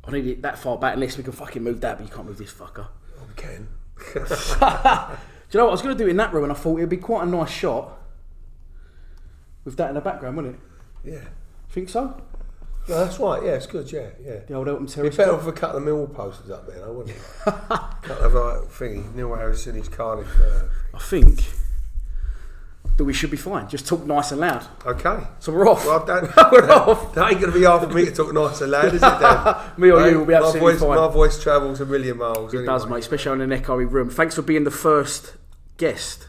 I need it that far back unless we can fucking move that, but you can't move this fucker. Oh, we can. Do you know what? I was going to do it in that room and I thought it'd be quite a nice shot with that in the background, wouldn't it? Yeah. Think so? No, that's right. Yeah, it's good. Yeah. The old Elton It'd Terrace. be better with a couple of Millwall posters up there, though, wouldn't it? A couple of thingy, Neil Harris in his Cardiff. I think that we should be fine. Just talk nice and loud. Okay. So we're off. Well, We're off. That ain't going to be hard for me to talk nice and loud, is it, Dan? Me or you will be absolutely fine. My voice travels a million miles. It does, mate, especially in an echoey room. Thanks for being the first guest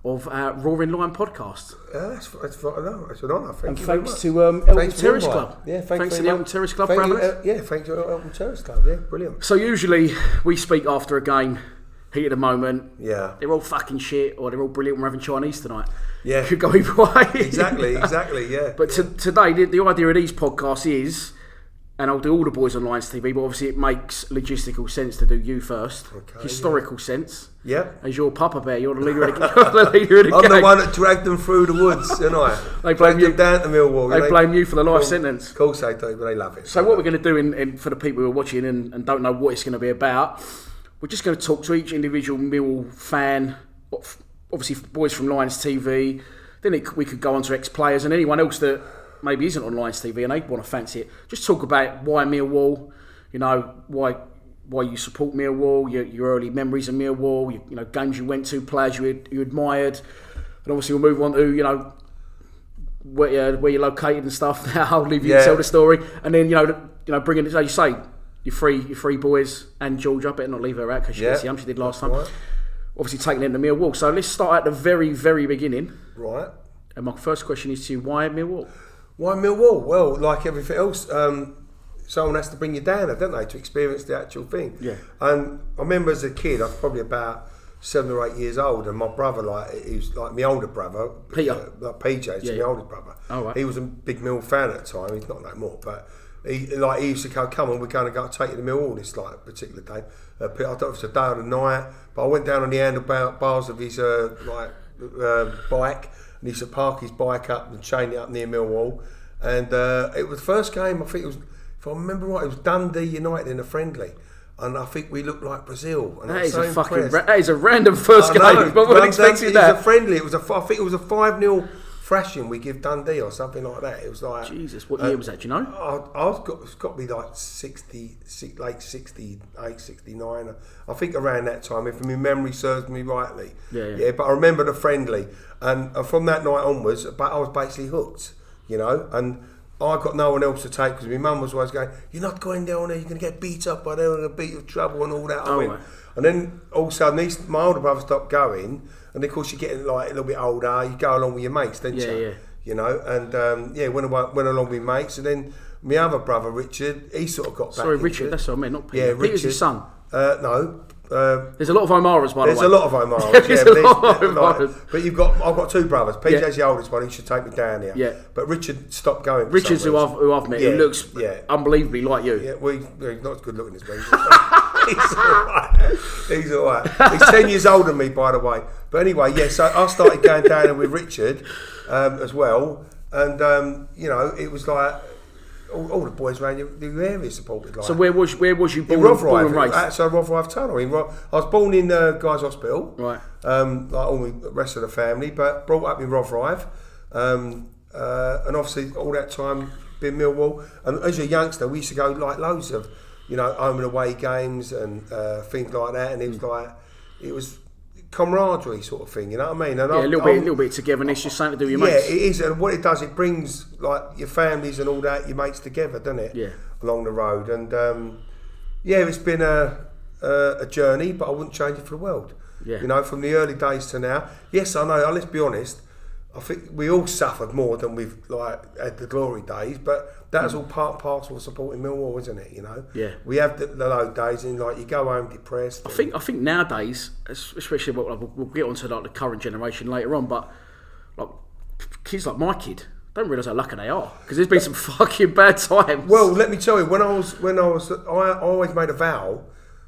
of our Roaring Lion podcast. That's an honour. Thank you thanks very to much. Elton Terrace Club. Yeah, thanks to the Elton Terrace Club for having us. Yeah, thanks to Elton Terrace Club. Yeah, brilliant. So usually we speak after a game, heat of the moment. Yeah. They're all fucking shit, or they're all brilliant. We're having Chinese tonight. Yeah. Could go either way. Exactly. Yeah. But today, the idea of these podcasts is, and I'll do all the boys on Lions TV, but obviously it makes logistical sense to do you first. Okay, historical sense. Yeah. As your Papa Bear, you're the leader of the, game. I'm the one that dragged them through the woods, isn't I? They blame you. Down to Millwall. They blame you for the life sentence. Of course they do, but they love it. So what we're going to do for the people who are watching and don't know what it's going to be about, we're just going to talk to each individual Millwall fan, obviously boys from Lions TV. Then we could go on to ex-players and anyone else that maybe isn't on Lions TV and they want to fancy it. Just talk about why Millwall, why you support Millwall, your early memories of Millwall, games you went to, players you admired, and obviously we'll move on to where you're located and stuff. I'll leave you to tell the story, and then bring in, as you say, your three boys and George. I better not leave her out because she gets young. She did last time. Right. Obviously taking them to Millwall. So let's start at the very, very beginning. Right. And my first question is to you: why Millwall? Why Millwall? Well, like everything else, someone has to bring you down there, don't they, to experience the actual thing. Yeah. And I remember as a kid, I was probably about 7 or 8 years old, and my brother, he was like my older brother, Peter, like PJ, my older brother. Oh, right. He was a big Mill fan at the time. He's not no more, but he used to go, come on, we're going to take you to Millwall this particular day. I don't know if it was a day or a night, but I went down on the handlebars of his bike, and he used to park his bike up and chain it up near Millwall. And it was the first game, I think it was, if I remember right, it was Dundee United in a friendly. And I think we looked like Brazil. And that is a random first game. I wasn't expecting that. It was a friendly. I think it was a 5-0 thrashing we give Dundee or something like that. It was like... Jesus, what year was that, do you know? It's got to be like late 68, 69. I think around that time, if my memory serves me rightly. Yeah, but I remember the friendly. And from that night onwards, I was basically hooked, and I got no one else to take because my mum was always going, you're not going down there, you're going to get beat up by them, you're going to beat with trouble and all that. Right. And then all of a sudden, my older brother stopped going, and of course you're getting like a little bit older, you go along with your mates, don't you? Yeah. Went along with mates, and then my other brother, Richard, he sort of got back. Sorry, Richard, that's what I meant, not Peter. Yeah, Peter's his son. No. There's a lot of Omaras, by the way. There's a lot of Omaras, but I've got 2 brothers. PJ's the oldest one, he should take me down here. Yeah. But Richard stopped going. Richard's who I've met, who looks unbelievably like you. Yeah, he's not as good looking as me. He's all right. He's 10 years older than me, by the way. But anyway, so I started going down there with Richard as well. And, it was like... All the boys around the area supported. Like. So where was you born, born and raised? Outside Rotherhithe Tunnel. I was born in Guy's Hospital, right? Like all the rest of the family, but brought up in Rotherhithe, and obviously all that time been Millwall. And as a youngster, we used to go like loads of, home and away games and things like that. And it was camaraderie sort of thing, you know what I mean? And a little bit togetherness, just something to do with your mates. Yeah, it is, and what it does, it brings like your families and all that, your mates together, doesn't it? Yeah. Along the road, and it's been a journey, but I wouldn't change it for the world. Yeah. From the early days to now. Yes, I know. Let's be honest. I think we all suffered more than we've had the glory days, but that's all part and parcel of supporting Millwall, isn't it? Yeah. We have the low days, and you go home depressed. I think nowadays, especially we'll get onto the current generation later on, but kids like my kid don't realise how lucky they are because there's been some fucking bad times. Well, let me tell you, I always made a vow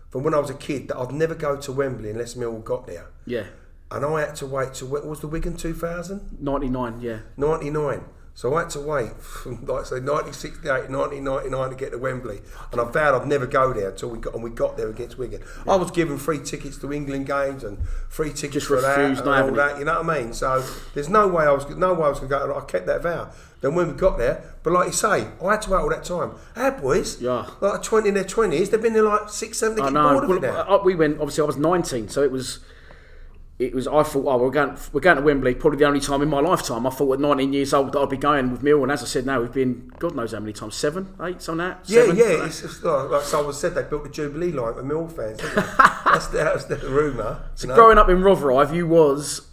from when I was a kid that I'd never go to Wembley unless Millwall got there. Yeah. And I had to wait till, what was the Wigan 2000? 99, yeah. 99. So I had to wait from, like I say, 1968, 1999 to get to Wembley, and I vowed I'd never go there until we got there against Wigan. I was given free tickets to England games and free tickets Just for that and refused all that. You know what I mean? So there's no way I was going to go. I kept that vow. Then when we got there, but like you say, I had to wait all that time. Our boys, like 20 in their 20s, they've been there like 6, 7, they get bored of it now. We went. Obviously, I was 19, so it was. I thought, we're going to Wembley. Probably the only time in my lifetime I thought at 19 years old that I'd be going with Millwall. And as I said, now we've been God knows how many times, 7, 8, something like that. 7, yeah. It's like someone said, they built the Jubilee line for Millwall fans. Didn't they? That's the rumour. So growing up in Rotherhithe, you was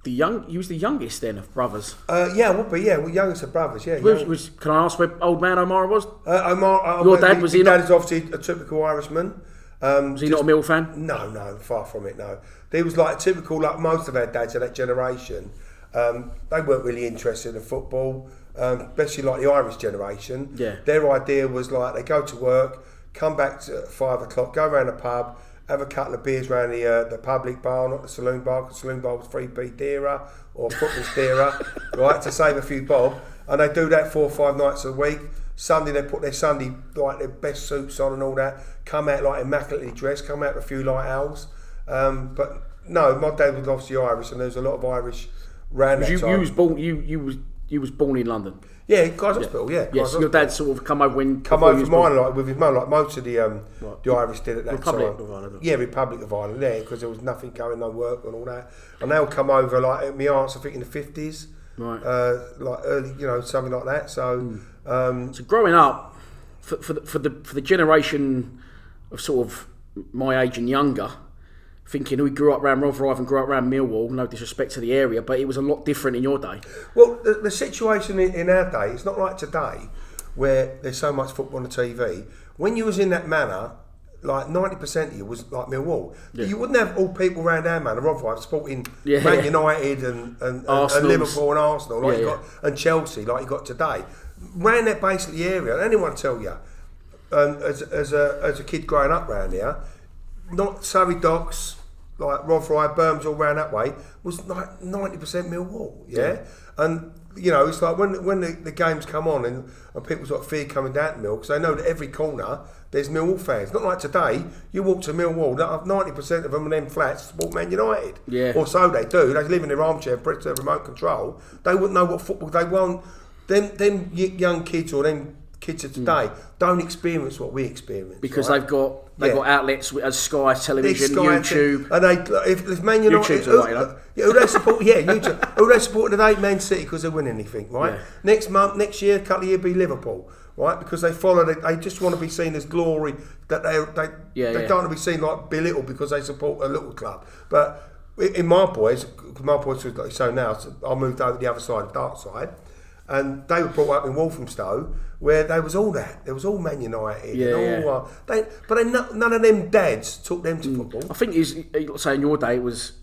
the youngest then of brothers. Yeah, I would be. Yeah, we're youngest of brothers. Yeah. Can I ask where old man Omar was? Your dad was. His dad is obviously a typical Irishman. Was he not a Mill fan? No, far from it. No, they was like typical, like most of our dads of that generation. They weren't really interested in football, especially like the Irish generation. Yeah. Their idea was like they go to work, come back at 5 o'clock, go around the pub, have a couple of beers around the public bar, not the saloon bar, because the saloon bar was 3p dearer or football's dearer, right, to save a few bob. And they do that 4 or 5 nights a week. Sunday they put their Sunday, like their best suits on and all that, come out like immaculately dressed, come out with a few light owls. But no, my dad was obviously Irish, and there was a lot of Irish around that time. You was born in London. Yeah, Guy's Hospital. Yeah. Yes, your dad sort of come over over mine like with his mum, like most of the Irish did at that Republic time. of Ireland. Yeah, Republic of Ireland. Yeah, because there was nothing going, no work and all that. And they'll come over like my aunts, I think in the 50s, right? Like early, something like that. So. So growing up, for the generation of sort of my age and younger, thinking we grew up around Rotherhithe and grew up around Millwall, no disrespect to the area, but it was a lot different in your day. Well, the situation in our day, it's not like today, where there's so much football on the TV. When you was in that manor, like 90% of you was like Millwall. Yeah. You wouldn't have all people around our manor, Rotherhithe, supporting Man United and Liverpool and Arsenal, like you got, and Chelsea, like you got today. Ran that basically area, and anyone tell you, as a kid growing up round here, not Surrey Docks, like Rotherhithe, Birmingham, all round that way, was like 90% Millwall, and it's like when the games come on and people sort of fear coming down to Mill, because they know that every corner there's Millwall fans. Not like today, you walk to Millwall, 90% of them in them flats support Man United, or so they do. They live in their armchair, press their remote control. They wouldn't know what football they want. Them young kids or them kids of today don't experience what we experience because they've got outlets as Sky Television, YouTube, and if Man United, who they support? YouTube. Who they support today? Man City, because they win anything, right? Yeah. Next year, a couple of years, be Liverpool, right? Because they follow. They just want to be seen as glory. That they don't want to be seen like belittled because they support a little club. But in my boys like so now, I moved over to the other side, the dark side. And they were brought up in Walthamstow, where there was all that. There was all Man United. None of them dads took them to football. I think in your day, it was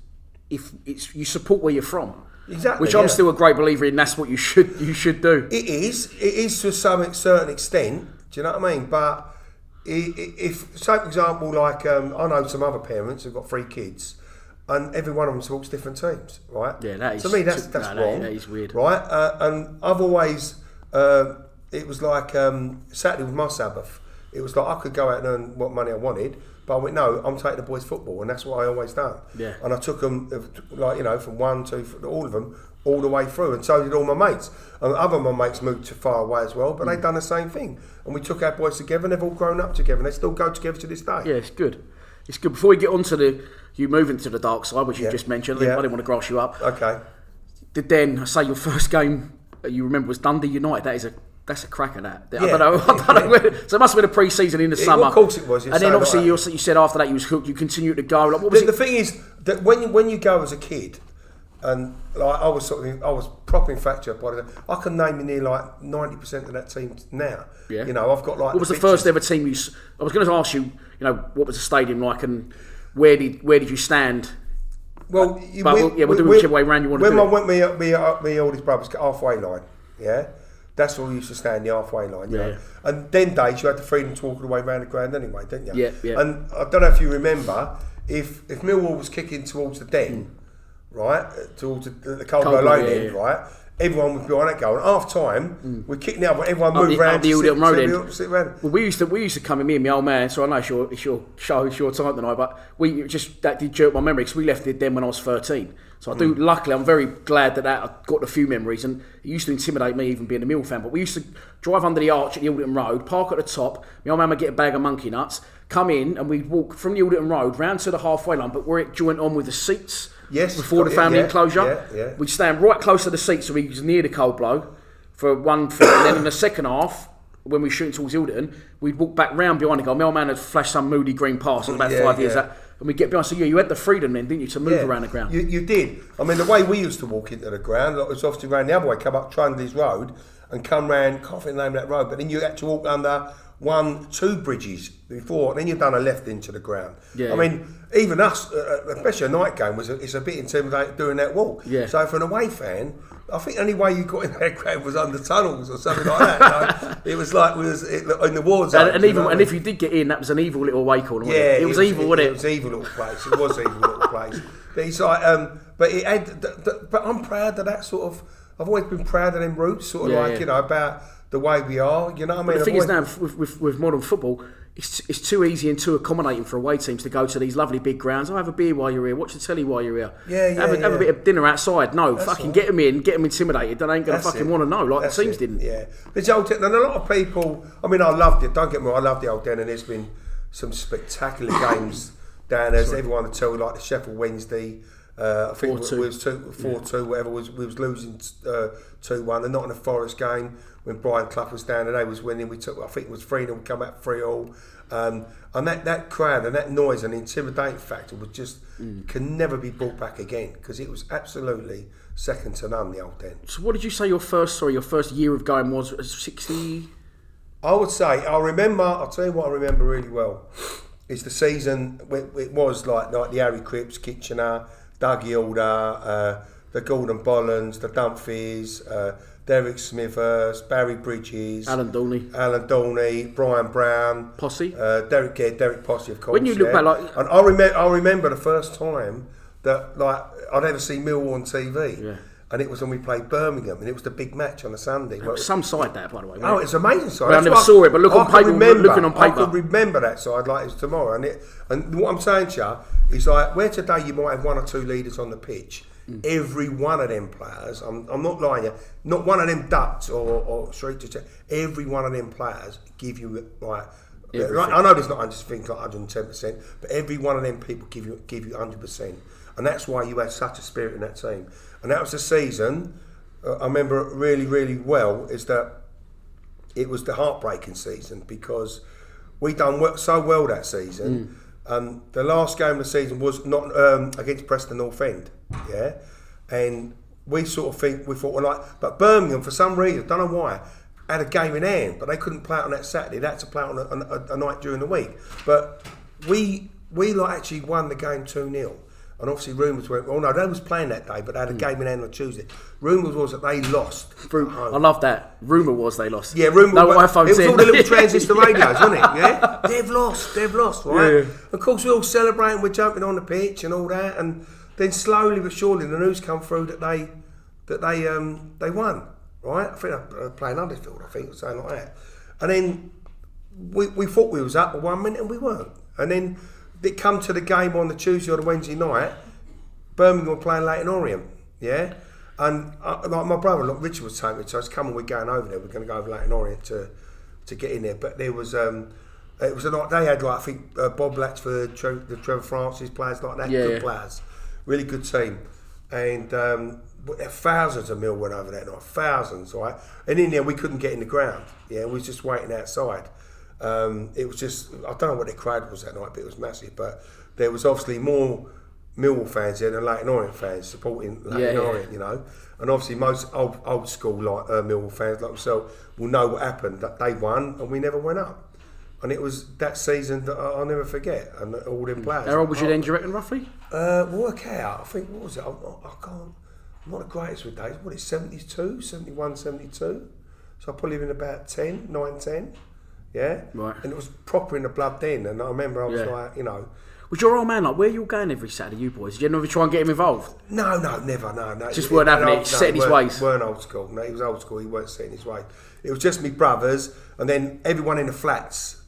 you support where you're from. Exactly. Which I'm still a great believer in. That's what you should do. It is to some certain extent. Do you know what I mean? But if, say for example, like I know some other parents who've got 3 kids. And every one of them supports different teams, right? Yeah, that is. To me, that's wrong. That is weird, right? And I've always, it was like Saturday was my Sabbath. It was like I could go out and earn what money I wanted, but I went, no, I'm taking the boys football, and that's what I always done. Yeah. And I took them, from 1, 2, all of them, all the way through, and so did all my mates. And other of my mates moved to far away as well, but they've done the same thing. And we took our boys together, and they've all grown up together, and they still go together to this day. Yeah, it's good. It's good. Before we get on to you moving to the dark side, which you just mentioned, I didn't want to grass you up. Okay. Then I say your first game you remember was Dundee United. That's a cracker. That I don't know. So it must have been a pre-season in the summer. Of course it was. And then obviously you said after that you was hooked. You continued to go. Like, what was the thing is that when you go as a kid, and like I was proper infatuated by it. I can name you near like 90% of that team now. Yeah. I've got like. What was the first ever team you? I was going to ask you. What was the stadium like, and where did you stand? Well, we'll do whichever way round you want to do it. When I went my oldest brother's halfway line, that's where we used to stand, the halfway line. You know? And then days you had the freedom to walk all the way around the ground anyway, didn't you? Yeah. And I don't know if you remember, if Millwall was kicking towards the den, right, towards the Coldwell Lane end, right, everyone was behind that goal. And half time, we're kicking out, but everyone moved round the Oldham Road sit round. Well, we used to come in, me and my old man. So I know it's your show, it's your time tonight, but that did jerk my memory because we left it then when I was 13. So luckily, I'm very glad that I got a few memories, and it used to intimidate me even being a Mill fan. But we used to drive under the arch at the Oldham Road, park at the top. My old man would get a bag of monkey nuts, come in, and we'd walk from the Oldham Road round to the halfway line, but where it joined on with the seats. Yes, before the family enclosure, yeah. we'd stand right close to the seats, so we was near the cold blow for one thing, and then in the second half, when we were shooting towards Ilderton, we'd walk back round behind the goal. My old man had flashed some moody green pass in about 5 years, and we'd get behind. So you had the freedom then, didn't you, to move around the ground? You did. I mean, the way we used to walk into the ground, it was obviously round the other way, come up Trundley's Road and come round, can't think the name of that road, but then you had to walk under 2 bridges before, and then you've done a left into the ground. I mean, even us, especially a night game, it's a bit intimidating doing that walk. So for an away fan, I think the only way you got in that ground was under tunnels or something like that. It was like in the war zone. And if you did get in, that was an evil little away corner. Wasn't it? It was evil, wasn't it? It was an evil little place. It was an evil little place. But it's like, but it had. But I'm proud of that sort of. I've always been proud of them roots, sort of you know, about the way we are. You know what I mean? But the thing is now with modern football, it's too easy and too accommodating for away teams to go to these lovely big grounds. Have a beer while you're here, watch the telly while you're here. Have a bit of dinner outside. No, that's fucking right. Get them in, get them intimidated. They ain't going to fucking want to know, like the teams didn't. Yeah. There's Old Den, and a lot of people, I mean, I loved it, don't get me wrong, I loved the Old Den, and there's been some spectacular games down there, as everyone would tell you, like the Sheffield Wednesday, I think 4-2. we was 4-2, whatever, we was losing 2-1. The Nottingham Forest game, when Brian Clough was down and they was winning, I think it was 3-0, we come back 3-all. And that crowd and that noise and intimidating factor was just can never be brought back again, because it was absolutely second to none, the Old Den. So what did you say your first year of going was? 60? I would say, I'll tell you what I remember really well is the season. It was like the Harry Cripps, Kitchener, Dougie Alder, the Gordon Bollans, the Dumfries, Derek Smithers, Barry Bridges, Alan Dorney, Brian Brown, Posse, Derek Posse, of course. When you look back, and I remember the first time that I'd ever seen Millwall on TV, and it was when we played Birmingham, and it was the big match on a Sunday. Some side that, by the way. Oh, it's an amazing side. Well, I never saw it, but looking on paper, I could remember that side like it was tomorrow. And what I'm saying to you is, like, where today you might have 1 or 2 leaders on the pitch. Every one of them players, I'm not lying you, not one of them ducks or street to every one of them players give you like I know there's not 100%, like 110%, but every one of them people give you 100%, and that's why you had such a spirit in that team. And that was the season. I remember really, really well is that it was the heartbreaking season, because we done so well that season. The last game of the season was not against Preston North End, and we thought, well, like, but Birmingham for some reason, don't know why, had a game in hand, but they couldn't play it on that Saturday. They had to play it on a night during the week. But we actually won the game 2-0. And obviously rumours went, oh no, they was playing that day, but they had a game in hand on Tuesday. Rumours was that they lost. I love that. Rumour was they lost. Yeah, rumour was. It was all the little transistor radios, wasn't it? Yeah? They've lost, right? Yeah. Of course, we're all celebrating, we're jumping on the pitch and all that, and then slowly but surely the news come through that they won, right? I think they're playing Huddersfield, or something like that. And then we thought we was up for 1 minute and we weren't. And then it come to the game on the Tuesday or the Wednesday night. Birmingham were playing Leyton Orient, and like my brother, like Richard, was telling me, so it's coming. We're going over there. We're going to go over Leyton Orient to get in there. But there was it was a night they had, like, I think Bob Latchford, the Trevor Francis players like that, good players, really good team, and thousands of Mill went over that night, thousands, right? And in there we couldn't get in the ground. We was just waiting outside. It was just, I don't know what the crowd was that night, but it was massive. But there was obviously more Millwall fans there than Leyton Orient fans supporting Leyton Orient, you know. And obviously most old school like Millwall fans like myself will know what happened, that they won and we never went up. And it was that season that I'll never forget, and all them players. How old was you then, do you reckon, roughly? Work out, I think, what was it? I'm not the greatest with days. What is 72, 71, 72? So I probably been about 9, 10. Yeah, right. And it was proper in the blood then, and I remember I was like, you know. Was your old man like, where are you all going every Saturday, you boys? Did you never try and get him involved? No, never, no. Just weren't having it, set in his ways? Weren't old school. No, he was old school, he weren't set in his ways. It was just me brothers, and then everyone in the flats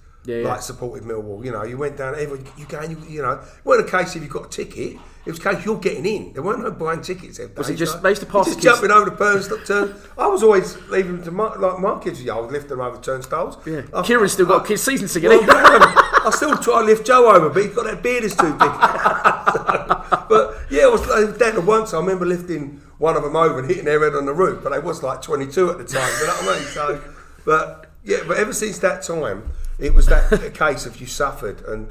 supported Millwall. You know, you went down, you going, you know, it wasn't a case if you got a ticket, it was a case you're getting in. There weren't no buying tickets every day. Was it just, they used to pass the just kids? jumping over the turn. I was always leaving them to my kids, I was lifting them over turnstiles. Yeah. Kieran's still got a kid's season ticket. I still try to lift Joe over, but he's got that beard is too big. But yeah, I was down to once. I remember lifting one of them over and hitting their head on the roof, but they was like 22 at the time. You know what I mean? So, but ever since that time, it was that a case of you suffered, and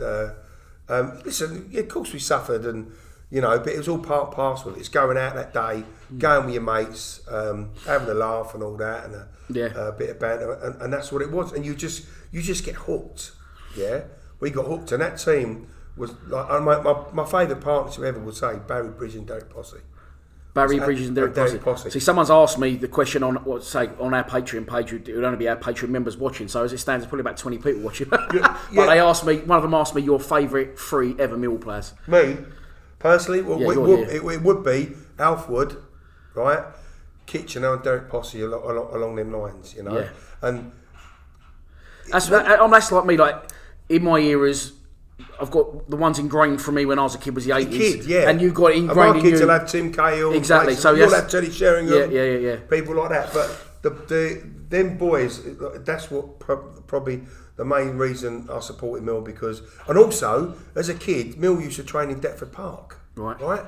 listen, of course we suffered, and you know, but it was all part and parcel of it. It's going out that day, going with your mates, having a laugh and all that, and a bit of banter, and that's what it was. And you just get hooked. Yeah, we got hooked, and that team was like my favourite partnership ever would say Barry Bridges and Derek Posse. Barry Bridges and Derek Posse. See, someone's asked me the question on on our Patreon page. It would only be our Patreon members watching. So as it stands, there's probably about 20 people watching. But they asked me. One of them asked me your favourite 3 ever Millwall players. Me, personally, it would be Alf Wood, right? Kitchener and Derek Posse along them lines, you know. And that's like me. Like in my eras, I've got the ones ingrained for me when I was a kid was the 80s. And you got it ingrained in you. My kids will have Tim Cahill. Exactly. So you'll have Teddy Sheringham. Yeah. People like that. But them boys, that's what probably the main reason I supported Mill, because, and also as a kid, Mill used to train in Deptford Park. Right.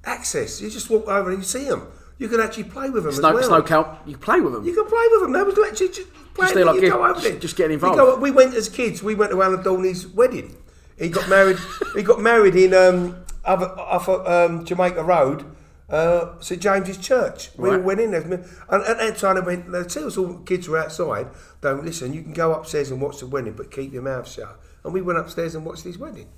Access. You just walk over and you see them. You can actually play with them as well. Snow count. You can play with them. You can play with them. They was literally just playing. You go over there. Just getting involved. We went as kids. We went to Alan Dorney's wedding. He got married. He got married in off Jamaica Road, St James's Church. We all went in there, and at that time they went. They tell us all kids were outside. Don't listen. You can go upstairs and watch the wedding, but keep your mouth shut. And we went upstairs and watched his wedding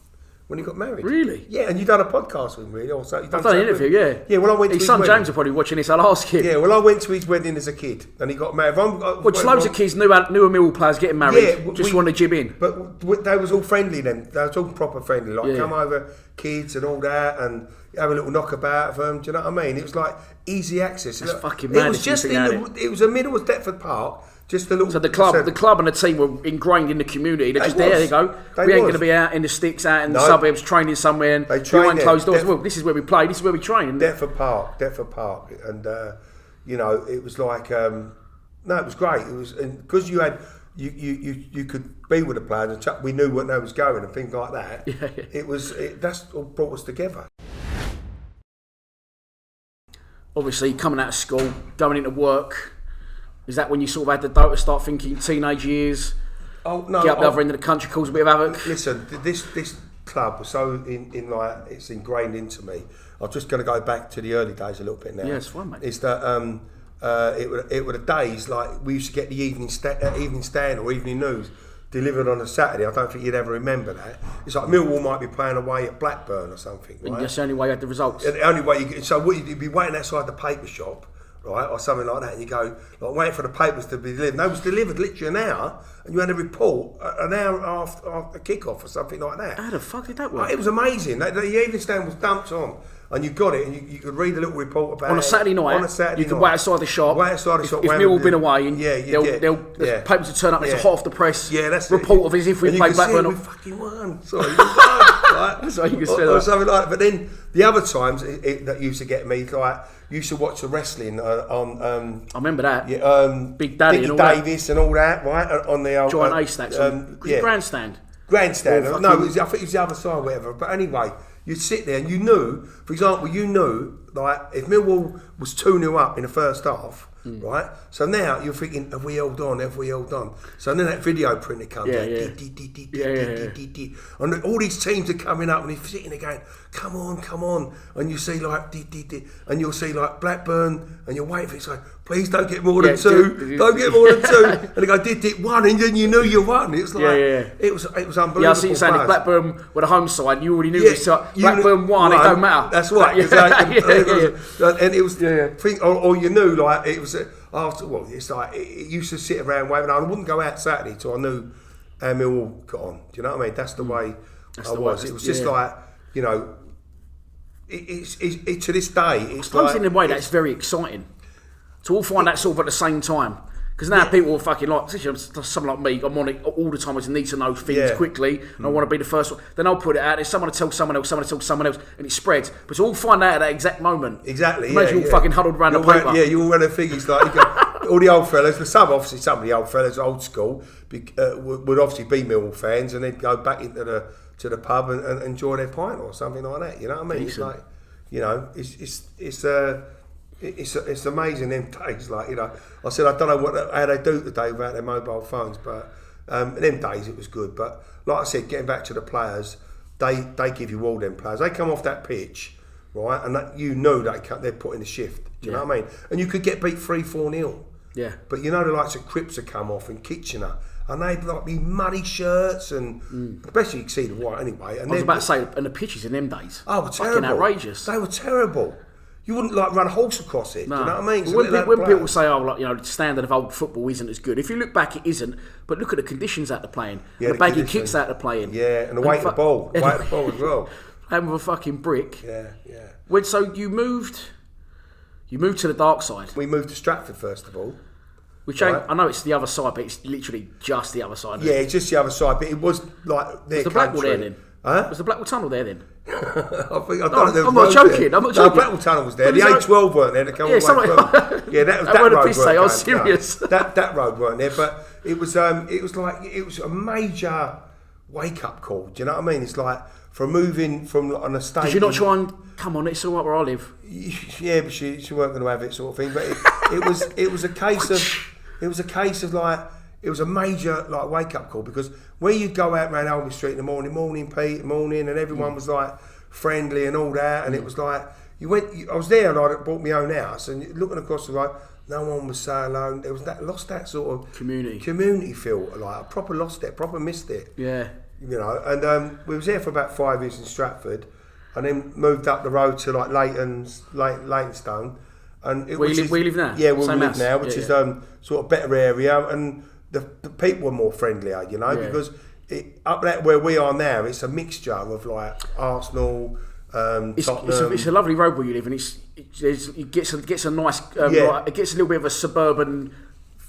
when he got married. Really? Yeah, and you done a podcast with him, really. Also, I've done an interview. Yeah. Well, I went to his son wedding. James are probably watching this. I'll ask him. Yeah. Well, I went to his wedding as a kid, and he got married. Just loads of kids, newer Millwall players getting married. Yeah, just want to jib in. But they was all friendly then. They was all proper friendly. Like come over, kids and all that, and have a little knockabout of them. Do you know what I mean? It was like easy access. That's fucking mad. It was just it was the middle of Deptford Park. Just a little. So the club and the team were ingrained in the community. They're just there. They go. We ain't going to be out in the sticks, out in the suburbs, training somewhere. And they train closed doors. Well, this is where we play. This is where we train. Deptford Park, and you know, it was like it was great. It was because you had you could be with the players and we knew where they was going and things like that. That's all brought us together. Obviously, coming out of school, going into work. Is that when you sort of had the dough to start thinking teenage years? Oh no! Get up the other end of the country, cause a bit of havoc. Listen, this club was so in like it's ingrained into me. I'm just going to go back to the early days a little bit now. Yeah, it's fine, mate. It's that it were the days like we used to get the evening stand or evening news delivered on a Saturday. I don't think you'd ever remember that. It's like Millwall might be playing away at Blackburn or something. Right? And that's the only way you had the results. And the only way you'd be waiting outside the paper shop. Right, or something like that, and you go like waiting for the papers to be delivered. They was delivered literally an hour, and you had a report an hour after kick-off or something like that. How the fuck did that work? It was amazing. The evening stand was dumped on, and you got it, and you could read a little report about on a Saturday night. On a Saturday you could wait outside the shop. If Millwall been away, and the papers would turn up. It's hot off the press. Yeah, that's report of as if we played Blackburn. We fucking won. Sorry, we won. Right? That's what you could say. Or something like that. But then the other times that used to get me, like used to watch the wrestling on. I remember that. Yeah, Big Daddy Dickie and all Davis that. And all that, right? On the old giant ace stacks. Grandstand. Grandstand. No, I think it was the other side, whatever. But anyway, you'd sit there and you knew, for example, like if Millwall was 2-0 up in the first half. Right, so now you're thinking, have we held on? So then that video printer comes out, and all these teams are coming up, and you're sitting there going, come on, and you see like, and you'll see like Blackburn, and you're waiting for it, it's like, please don't get more than two, don't get more than two, and they go, did one, and then you knew you won. It's like, it was unbelievable. Yeah, I see you saying if Blackburn were the home side, you already knew this. Blackburn won, it don't matter. That's right, exactly. And it was, or you knew like it was. It's like it used to sit around waiting. I wouldn't go out Saturday till I knew how Millwall got on. Do you know what I mean? That's the way I was. It was just like, you know, it to this day, it's I suppose like, in a way that's very exciting to all find that sort of at the same time. Because now people are fucking like, especially someone like me, I'm on it all the time. I just need to know things quickly, and I want to be the first one. Then I'll put it out there. Someone will tell someone else, and it spreads. But to all find out at that exact moment. Exactly. Imagine you all fucking huddled around the paper. You all run the figures like you go, all the old fellas. Some of the old fellas, old school, would obviously be Millwall fans, and they'd go back into the pub and enjoy their pint or something like that. You know what I mean? Decent. It's like, you know, it's amazing them days. Like, you know, I said I don't know how they do today without their mobile phones, but in them days it was good. But like I said, getting back to the players, they give you all them players. They come off that pitch, right, and that, you know they're putting the shift. Do you know what I mean? And you could get beat 3-4-0. Yeah. But you know the likes of Cripps have come off and Kitchener, and they'd like be muddy shirts and especially you can see the white anyway. And I was about to say, and the pitches in them days. Oh, were terrible. Fucking outrageous. They were terrible. You wouldn't like run a horse across it. No. Do you know what I mean? When people say, "Oh, like, you know, the standard of old football isn't as good," if you look back, it isn't. But look at the conditions that they're playing, the baggy kicks that they're playing, and the weight of the ball, as well. And with a fucking brick. Yeah. So you moved to the dark side. We moved to Stratford first of all. Which I know it's the other side, but it's literally just the other side. Yeah, it's just the other side, but it was like their Was the Blackwall there then? Huh? Was the Blackwall Tunnel there then? I'm not joking. No, Blackwall Tunnel was there. The A12 weren't there. That road I say I was serious. No, that road weren't there, but it was a major wake up call. Do you know what I mean? It's like from moving from an estate. Did you not try and come on? It's all right where I live. Yeah, but she weren't going to have it, sort of thing. But it was a case of like. It was a major like wake up call because where you go out around Albany Street in the morning, Pete, and everyone was like friendly and all that, and it was like I was there and I bought my own house, and looking across the road, no one was saying hello. There was lost that sort of community feel, like I proper lost it, proper missed it. Yeah, you know, and we was there for about 5 years in Stratford, and then moved up the road to like Leytonstone, and where you live now. Yeah, where we live now, which is sort of better area and. The people were more friendlier, you know, because up there where we are now, it's a mixture of like Arsenal, Tottenham. It's a lovely road where you live, and it gets a nice, it gets a little bit of a suburban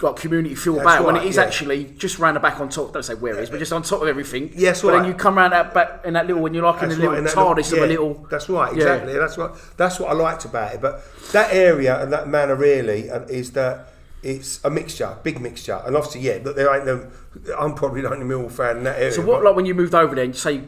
like community feel about it when it is actually just round the back on top. Don't say where it is, but just on top of everything. Yes, but then you come round that back in that little when you're like in a little TARDIS of a little. That's right, exactly. That's what I liked about it. But that area and that manor really is that. It's a mixture, big mixture, and obviously, but there ain't them. I'm probably the only Millwall fan in that area. So what, like when you moved over there, say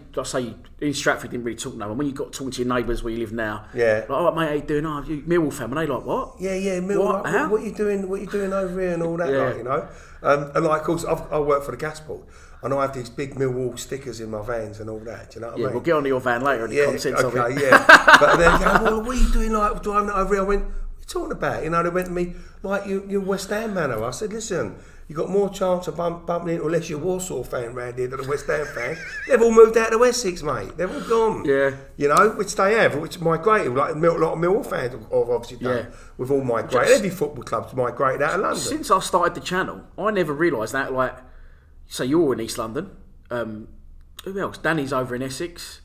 in Stratford, you didn't really talk no one. When you got talking to your neighbours where you live now, like, oh mate, how you doing? Oh, you Millwall fan? And they like, what? Yeah, Millwall. What are you doing? What are you doing over here and all that? Like, you know, and like, of course, I work for the gas board, and I have these big Millwall stickers in my vans and all that. Do you know what I mean? We'll get on to your van later and the contents of it. But then, well, what are you doing? Like driving over here? I went. Talking about, you know, they went to me like you're West Ham man. I said, listen, you got more chance of bumping into unless you're a Walsall fan round here than a West Ham fan. They've all moved out to Essex, mate. They've all gone. Yeah. You know, which they have, which migrated, like a lot of Millwall fans have obviously done. We've all migrated. Every football club's migrated out of London. Since I started the channel, I never realised that. Like, so you're in East London. Who else? Danny's over in Essex.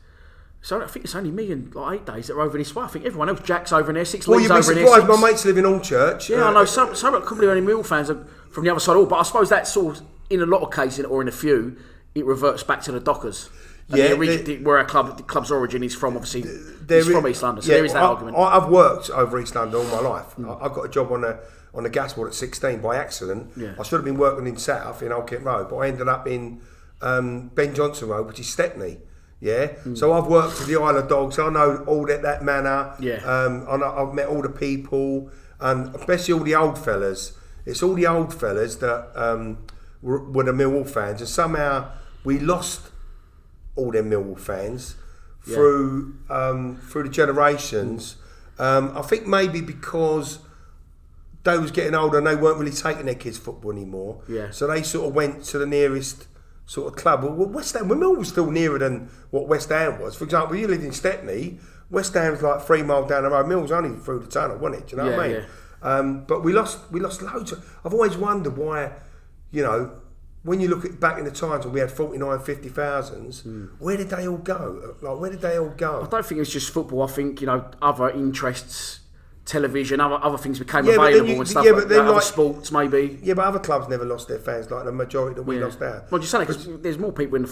So I think it's only me and like 8 days that are over this way. I think everyone else, Jack's over in Essex, Lee's over in Essex. Well, you'd be surprised, my mates live in Allchurch. Yeah, I know. Some probably only Mill fans are from the other side of all, but I suppose that sort of, in a lot of cases, or in a few, it reverts back to the Dockers. And where the club's origin is from, obviously, it's from East London. So there is that argument. I've worked over East London all my life. I got a job on the gas board at 16 by accident. I should have been working in South, in Old Kent Road, but I ended up in Ben Johnson Road, which is Stepney. So I've worked with the Isle of Dogs. I know all that manor. I've met all the people, and especially all the old fellas. It's all the old fellas that were the Millwall fans, and somehow we lost all them Millwall fans through the generations. I think maybe because they was getting older and they weren't really taking their kids football anymore. So they sort of went to the nearest sort of club. Well, West Ham, Millwall was still nearer than what West Ham was. For example, you lived in Stepney, West Ham's like 3 miles down the road. Millwall's only through the tunnel, wasn't it? Do you know what I mean? But we lost loads. I've always wondered why, you know, when you look at back in the times when we had 49, 50,000s, where did they all go? Like, where did they all go? I don't think it's just football. I think, other interests, television, other things became available and stuff like that. Other sports, maybe. Yeah, but other clubs never lost their fans like the majority that we lost out. Well, just saying, because there's more people in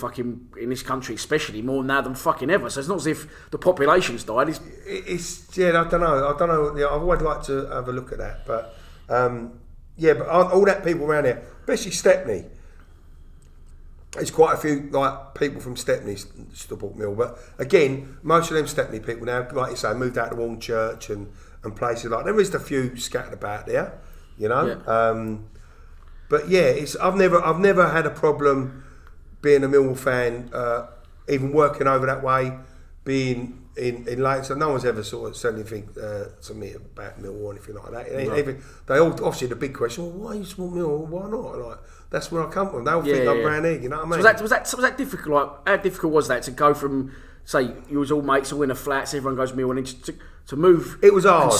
this country, especially more now than fucking ever. So it's not as if the population's died. I don't know. Yeah, I've always liked to have a look at that, but but all that people around here, especially Stepney. There's quite a few people from Stepney support Mill, but again, most of them Stepney people now, like you say, moved out to Warnchurch and places like that. There is a few scattered about there, Yeah. But yeah, I've never had a problem being a Millwall fan, even working over that way, being in Leighton. So no one's ever sort of said anything to me about Millwall or anything like that. Right. They all obviously the big question: well, why you support Millwall? Why not? Like, that's where I come from. They all think I'm brown egg. You know what I mean? So was that difficult? Like, how difficult was that to go from, say, you was all mates, all in a flats, everyone goes Millwall, and to move? It was hard.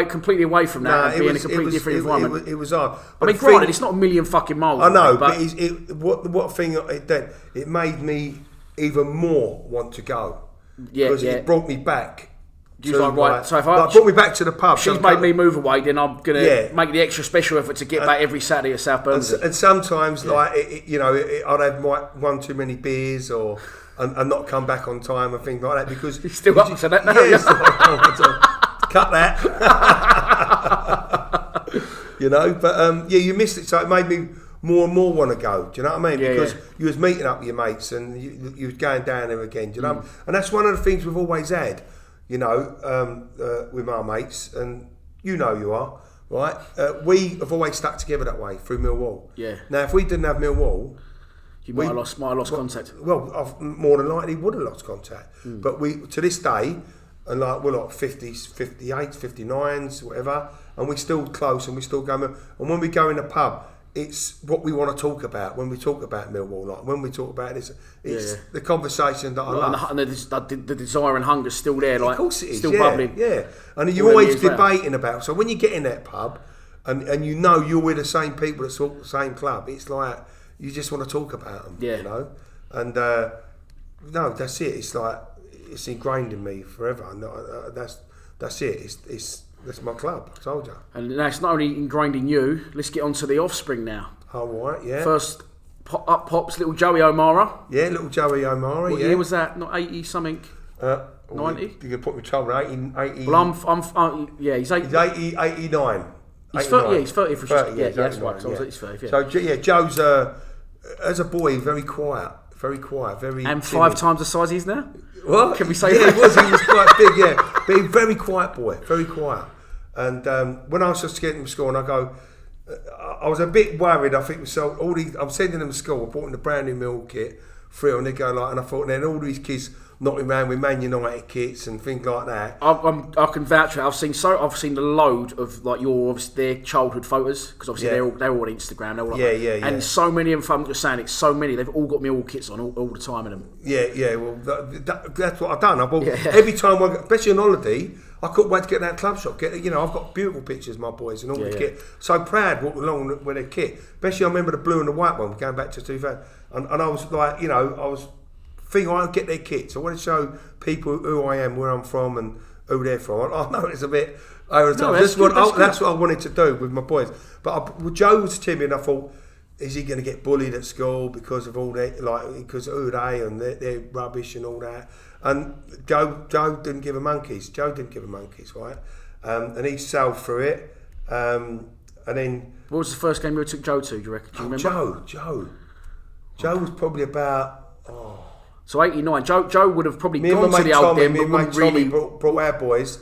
Completely away from that, and be in a completely different environment. It was hard. But granted, it's not a million fucking miles. I know, but what thing it did? It made me even more want to go. Because it brought me back. So if brought me back to the pub. She's made me move away, then I'm gonna make the extra special effort to get back every Saturday at South Birmingham. And sometimes, I'd have one too many beers and not come back on time and things like that because you're still up to that now. Cut that. But you missed it, so it made me more and more want to go. Do you know what I mean? Because you was meeting up with your mates and you was going down there again. Do you know? And that's one of the things we've always had. With our mates, and you are right. We have always stuck together that way through Millwall. Yeah. Now, if we didn't have Millwall, you might have lost contact. Well, more than likely would have lost contact. But we, to this day, and we're like 50s, 58s, 59s, whatever, and we're still close and we still go. And when we go in a pub, it's what we want to talk about when we talk about Millwall. Like when we talk about this, it's the conversation that I love. And the desire and hunger is still there. Like, of course it is. Still bubbling. Yeah. And you're always debating about. So when you get in that pub, and you're with the same people that support the same club, it's like you just want to talk about them. Yeah. And no, that's it. It's like it's ingrained in me forever. And that's it. That's my club, I told you. And that's not only ingrained in you, let's get on to the offspring now. Oh, right, yeah. First, pops little Joey O'Mara. Yeah, little Joey O'Mara, What year was that? Not 80-something? 90? You can put me trouble, 80... Well, he's 80. He's 89. He's 30, he's 30 for sure. 30, yeah, that's right. So he's 30, So, Joe's, as a boy, very quiet. Very quiet, very... And 5 times the size he is now? What? Can we say that? He was quite big, yeah. But he's a very quiet boy, very quiet. And when I was just getting him to school, and I was a bit worried. I think so. I'm sending them to school. I bought in the brand new Mill kit, and they go and I thought, then all these kids knocking around with Man United kits and things like that. I can vouch for it. I've seen a load of their childhood photos because obviously they're all on Instagram. They're all and so many of them. I'm just saying, it's so many. They've all got Mill kits on all the time in them. Yeah. Well, that's what I've done. I bought every time, especially on holiday. I couldn't wait to get in that club shop. I've got beautiful pictures of my boys and all the kit. So proud walking along with their kit. Especially I remember the blue and the white one going back to 2000. And I was like, I was thinking I'd get their kits. I want to show people who I am, where I'm from and who they're from. I know it's a bit over the top. That's what I wanted to do with my boys. But Joe was timid and I thought, is he going to get bullied at school because of all that, because of who they and they're rubbish and all that. And Joe didn't give a monkeys. Right? And he sailed through it. And then... What was the first game you took Joe to, do you reckon? Do you remember? Joe was probably about... So 89. Joe would have probably gone to the old den, but wouldn't really... brought our boys...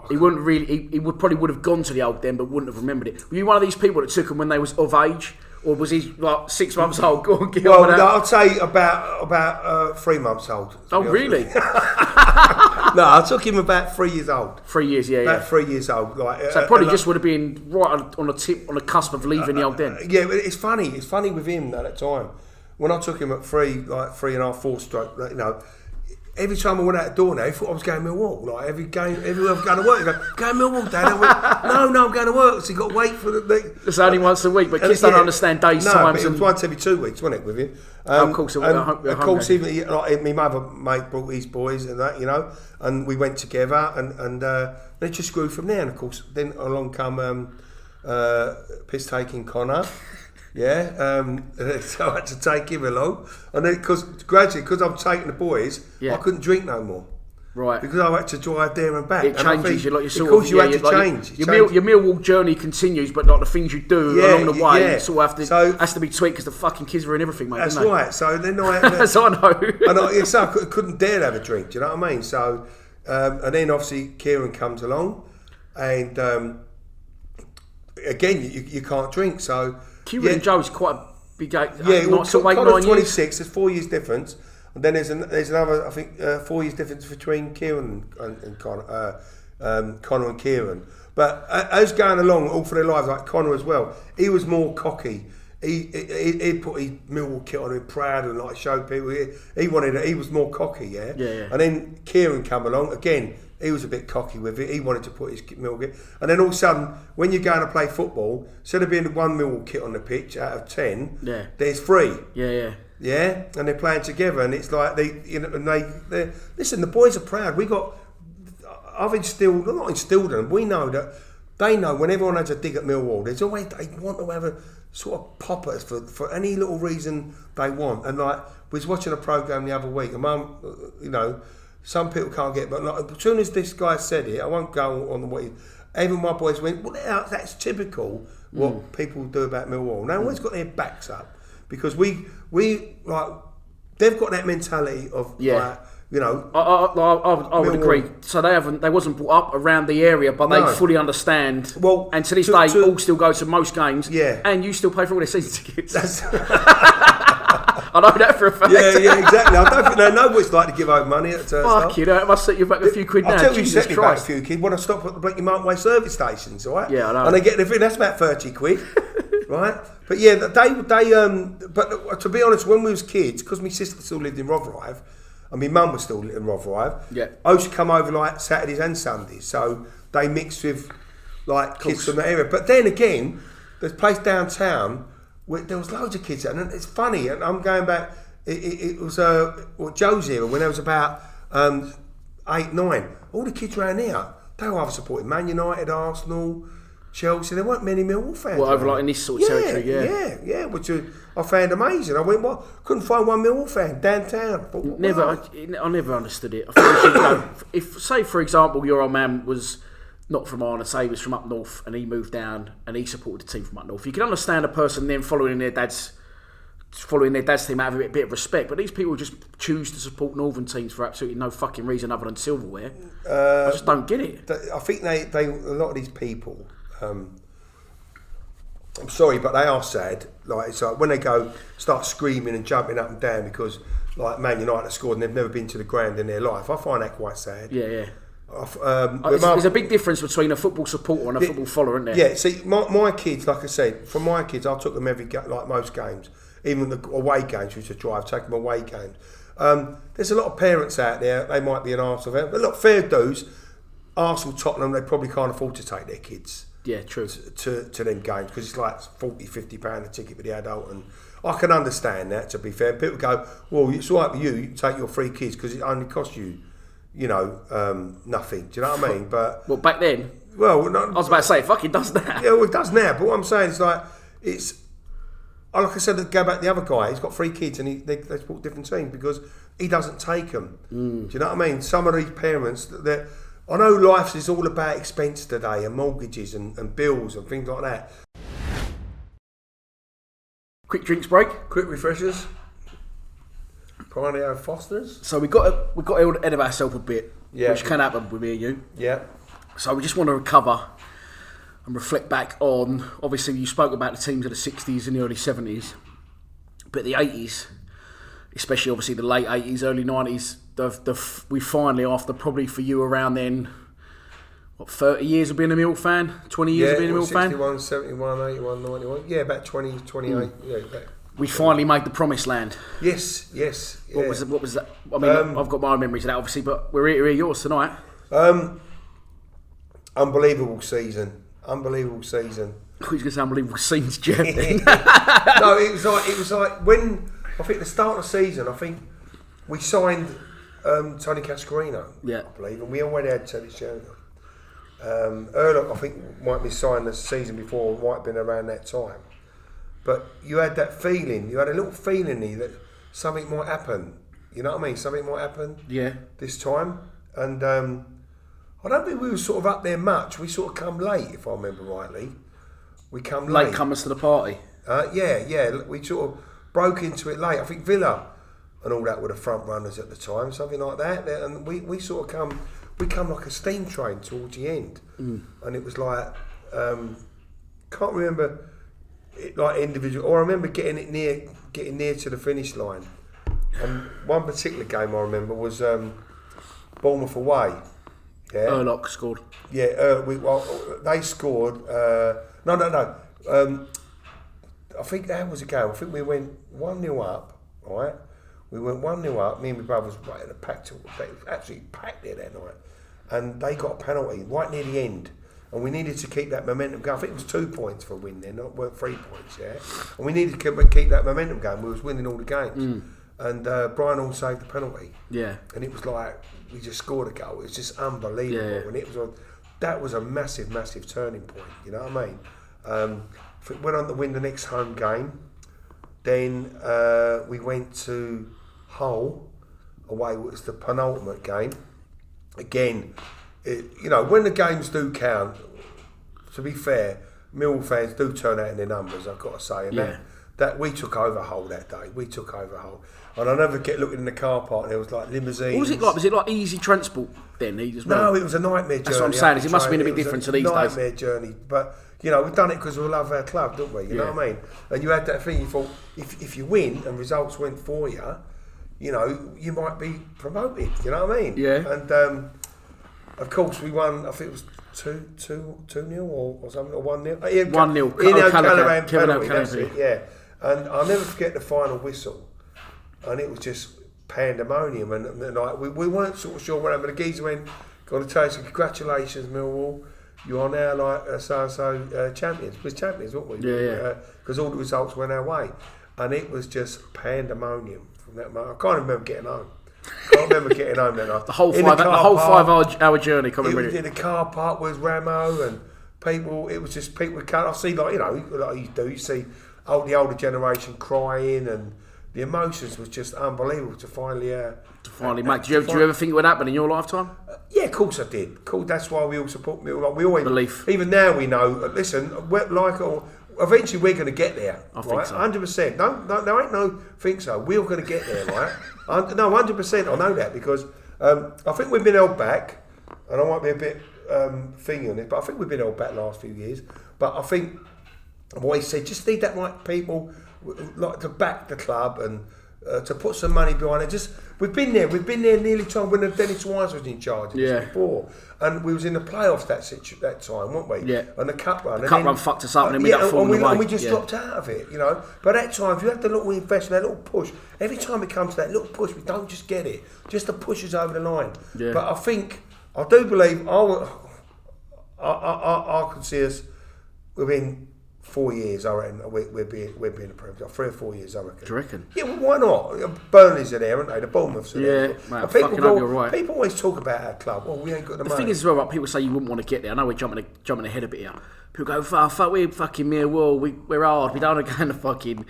He wouldn't really... He would have gone to the old den, but wouldn't have remembered it. Were you one of these people that took him when they was of age? Or was he like 6 months old? Go on, get on with that. I'd say about 3 months old. Oh, really? No, I took him about 3 years old. 3 years, yeah. About 3 years old. So probably just would have been right on the cusp of leaving the old den. Yeah, but it's funny. It's funny with him at that time. When I took him at 3.5, 4 stroke, every time I went out the door now, he thought I was going to Millwall. Like every game, everywhere I was going to work, he go, "Go to Millwall, Dad." I went, no, I'm going to work. So you got to wait for the. It's only once a week, but kids don't understand days, no, times. But it was once every 2 weeks, wasn't it, with him? Of course, of course. Even like my mother mate brought his boys and that, and we went together, and it just grew from there. And of course, then along come piss taking Connor. Yeah, so I had to take him along, and then because I'm taking the boys, I couldn't drink no more. Right. Because I had to drive there and back. It changes. You had to change. Your Millwall journey continues, but like the things you do along the way, sort of has to be tweaked because the fucking kids ruin everything, mate. That's right. So then I, so I know. So I couldn't dare have a drink. Do you know what I mean? So, and then obviously Kieran comes along, and again you can't drink. So Kieran and Joe's quite a big age. Connor's 26. 26. There's 4 years difference. And then there's another, I think, 4 years difference between Kieran and Connor and Kieran. But as going along, all for their lives, like Connor as well, he was more cocky. He'd put his Millwall kit on him, proud and like show people. He was more cocky, yeah. And then Kieran come along again. He was a bit cocky with it. He wanted to put his Millwall kit. And then all of a sudden, when you're going to play football, instead of being one Millwall kit on the pitch out of 10, there's 3. Yeah, and they're playing together, and it's like they listen. The boys are proud. I've not instilled in them. We know that they know when everyone has a dig at Millwall, there's always they want to have a sort of poppers for any little reason they want. And like we was watching a program the other week, and Mum, some people can't get, but like, as soon as this guy said it, I won't go on the way. Even my boys went, well, that's typical what people do about Millwall. They always got their backs up. Because we like they've got that mentality of I would agree. So they wasn't brought up around the area, but they fully understand. Well, and to this day, all still go to most games. Yeah, and you still pay for all their season tickets. I know that for a fact. Yeah, exactly. I don't think they know what it's like to give out money at Fuck you, it must set you back a few quid now. I'll tell you, set me back a few quid when I stop at the Blakey Martin Way service stations, all right? Yeah, I know. And they get the thing, that's about 30 quid, right? But yeah, but to be honest, when we was kids, because my sister still lived in Rotherhithe, and my mum was still in Rotherhithe, I used to come over like Saturdays and Sundays, so they mixed with like kids from the area. But then again, there's a place downtown where there was loads of kids, and it's funny, and I'm going back, it was Joe's era, when there was about 8, 9, all the kids around here, they were either supporting Man United, Arsenal, Chelsea. There weren't many Millwall fans. Well, over like in this sort of territory, yeah, which I found amazing. I went, couldn't find one Millwall fan downtown. I never understood it. I think if, say, for example, your old man was not from Ireland, say he was from up north, and he moved down and he supported the team from up north, you can understand a person then following their dad's team out of a bit of respect. But these people just choose to support northern teams for absolutely no fucking reason other than silverware. I just don't get it. I think they a lot of these people. I'm sorry, but they are sad. Like it's like when they start screaming and jumping up and down because like Man United have scored and they've never been to the ground in their life. I find that quite sad. Yeah. There's a big difference between a football supporter and a football follower, isn't there? Yeah. See, my kids, like I said, for my kids, I took them like most games, even the away games, which I drive, take them away games. There's a lot of parents out there. They might be an Arsenal fan, but look, fair dues. Arsenal, Tottenham, they probably can't afford to take their kids. Yeah, true. To them games because it's like £40-50 a ticket for the adult, and I can understand that. To be fair, people go, well, it's all right for you to take your 3 kids because it only costs you, nothing. Do you know what I mean? But well, back then, I was about to say, fuck, it does now. Yeah, well, it does now. But what I'm saying is like like I said, go back to the other guy. He's got 3 kids and they support different teams because he doesn't take them. Do you know what I mean? Some of these parents that. I know life is all about expense today and mortgages and bills and things like that. Quick drinks break. Quick refreshers. Pioneer Foster's. So we got ahead of ourselves a bit, which can happen with me and you. Yeah. So we just want to recover and reflect back on, obviously you spoke about the teams of the 60s and the early 70s, but the 80s, especially obviously the late 80s, early 90s, we finally, after probably for you around then, 30 years of being a Millwall fan? 20 years of being a Millwall fan? 61, 71, 81, 91. Yeah, about 20, 28. We finally made the promised land. Yes. Yeah. What was that? I mean, I've got my memories of that, obviously, but we're here yours tonight. Unbelievable season. I was going to say unbelievable scenes, Jeff. No, it was like when I think the start of the season. I think we signed Tony Cascarino. Yeah, I believe, and we already had Teddy Sheringham. Erlock, I think, might be signed the season before. Might have been around that time. But you had that feeling. You had a little feeling in you that something might happen. You know what I mean? Something might happen. Yeah. This time, and I don't think we were sort of up there much. We sort of come late, if I remember rightly. We come late. Latecomers to the party. Yeah. We sort of broke into it late. I think Villa and all that were the front runners at the time, something like that. And we sort of come like a steam train towards the end. And it was like, can't remember it like individual, or I remember getting near to the finish line. And one particular game I remember was Bournemouth away. Yeah. Erlock scored. Yeah, they scored. No. I think that was a game. I think we went 1-0 up, right? We went 1-0 up. Me and my brothers right in a packed. They was absolutely packed there that night, and they got a penalty right near the end, and we needed to keep that momentum going. I think it was 2 points for a win then, weren't 3 points, yeah. And we needed to keep that momentum going. We was winning all the games, and Brian Hall saved the penalty. Yeah, and it was like we just scored a goal. It was just unbelievable, and it was that was a massive turning point. You know what I mean? Went on to win the next home game. Then we went to Hull away. It was the penultimate game. Again, when the games do count, to be fair, Millwall fans do turn out in their numbers, I've got to say. And that we took over Hull that day. And I'll never get looking in the car park and there was like limousines. What was it like? Was it like easy transport then? No, it was a nightmare journey. That's what I'm saying. It must have been a bit different to these days. Nightmare journey. But, we've done it because we love our club, don't we? You know what I mean? And you had that thing, you thought, if you win and results went for you, you might be promoted. You know what I mean? Yeah. And, of course, we won, I think it was 2-0 or something, or 1-0. 1-0. Kevin O'Callaghan. Yeah. And I'll never forget the final whistle. And it was just pandemonium. And like, we weren't sort of sure what happened. The geezer went, got to tell you, congratulations, Millwall. You are now like so-and-so champions. We're champions, weren't we? Yeah. Because all the results went our way. And it was just pandemonium from that moment. I can't remember getting home. Then. The whole 5-hour journey coming with it. In the car park was Ramo and people. It was just people. I see like you do. You see the older generation crying and the emotions was just unbelievable to finally make. Do you ever think it would happen in your lifetime? Yeah, of course I did. Cool. That's why we all support me. Like we always belief. Even now we know. Listen, eventually we're going to get there. I think so. 100%. No, there ain't no think so. We're going to get there, right? No, 100%. I know that because I think we've been held back, and I might be a bit thingy on it, but I think we've been held back the last few years. But I think what he said, just need that right people like to back the club and to put some money behind it. We've been there nearly time when Dennis Wise was in charge before, and we was in the playoffs that time, weren't we? Yeah. And the cup run. The cup run fucked us up, and then we got falling away. And we just dropped out of it, But at that time, if you had the little investment, that little push, every time it comes to that little push, we don't just get it, just the pushes over the line. Yeah. But I do believe I could see us within 4 years, I reckon, we'll be in the Premier League. 3 or 4 years, I reckon. Do you reckon? Yeah, well, why not? Burnley's are there, aren't they? The Bournemouths are there. Yeah, mate, you're right. People always talk about our club. Well, we ain't got the money. The thing is as well, like, people say you wouldn't want to get there. I know we're jumping ahead a bit here. People go, fuck, we're fucking Millwall. We're hard. We don't want to go in the fucking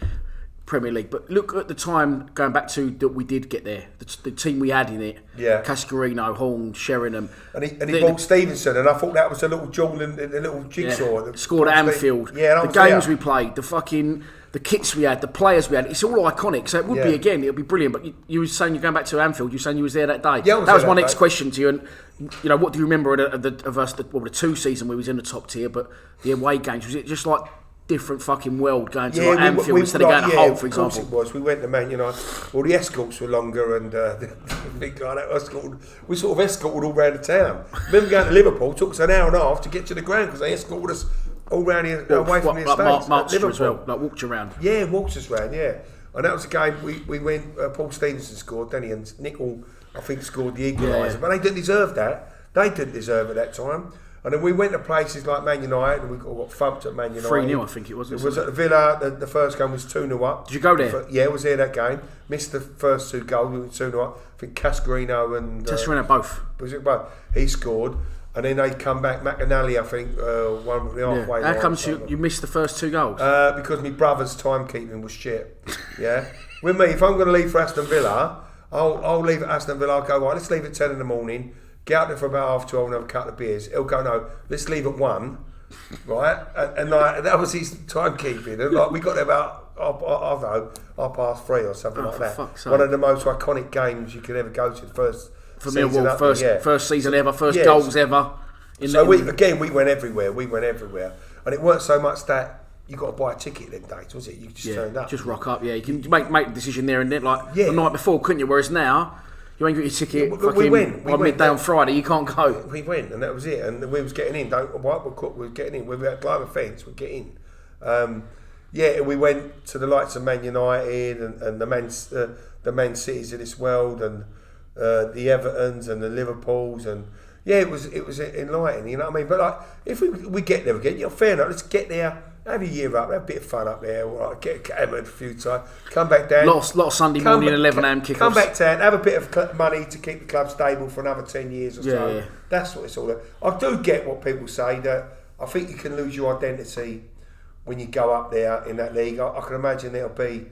Premier League. But look at the time, going back to that we did get there. The team we had in it. Yeah. Cascarino, Horn, Sheringham. And he bought Stevenson, and I thought that was a little jewel in the little jigsaw. Yeah. Scored at Anfield. Yeah, the games we played, the kits we had, the players we had, it's all iconic. So it would be, again, it would be brilliant. But you were saying you're going back to Anfield, you're saying you was there that day. Yeah, that was my next question to you. And what do you remember of us, the 2 season we was in the top tier, but the away games, was it just like different fucking world going to Anfield instead of going to Hull, for example? Of course it was. We went to Man United. Well, the escorts were longer and things like that. We sort of escorted all around the town. Remember going to Liverpool, took us an hour and a half to get to the ground because they escorted us all round here, away from the estates. Marched as well, like walked around. Yeah, walked us round, yeah. And that was a game we went, Paul Stevenson scored, didn't he? And Nickel, I think, scored the equaliser. Yeah. But they didn't deserve that. They didn't deserve it that time. And then we went to places like Man United, and we got thumped at Man United. 3-0, I think it was. It was at the Villa. The first game was 2-0 up. Did you go there? Yeah, I was there that game. Missed the first 2 goals. We were 2-0 up. I think Cascarino and... Cascarino both. Was it both? He scored. And then they come back. McAnally, I think, won the halfway line. How comes you missed the first 2 goals? Because my brother's timekeeping was shit. Yeah. With me, if I'm going to leave for Aston Villa, I'll leave at Aston Villa. I'll go, right, let's leave at 10 in the morning. Get out there for about 12 and have a couple of beers. He'll go, no, let's leave at 1. Right? And like, that was his timekeeping. And like, we got there about, I don't know, 3:30 or something like that. One of the most iconic games you could ever go to. For Millwall, first season ever, first goals ever. We went everywhere. And it weren't so much that you got to buy a ticket them days, was it? You just turned up. Just rock up, You can make the decision there and then, like the night before, couldn't you? Whereas now, you ain't got your ticket. Yeah, we went. Midday on Friday, you can't go. We went, and that was it. And we was getting in. Whitewood Cook was getting in. We were at Glymer Fence, we'd get in. We went to the likes of Man United and the Man Cities of this world, and the Evertons and the Liverpools, and it was enlightening. You know what I mean? But like, if we get there again, fair enough. Let's get there. Have a year up, have a bit of fun up there, get hammered a few times, come back down. Lot of Sunday morning 11am kickoffs. Come back down, have a bit of money to keep the club stable for another 10 years or so. Yeah. That's what it's all about. I do get what people say, that I think you can lose your identity when you go up there in that league. I can imagine there'll be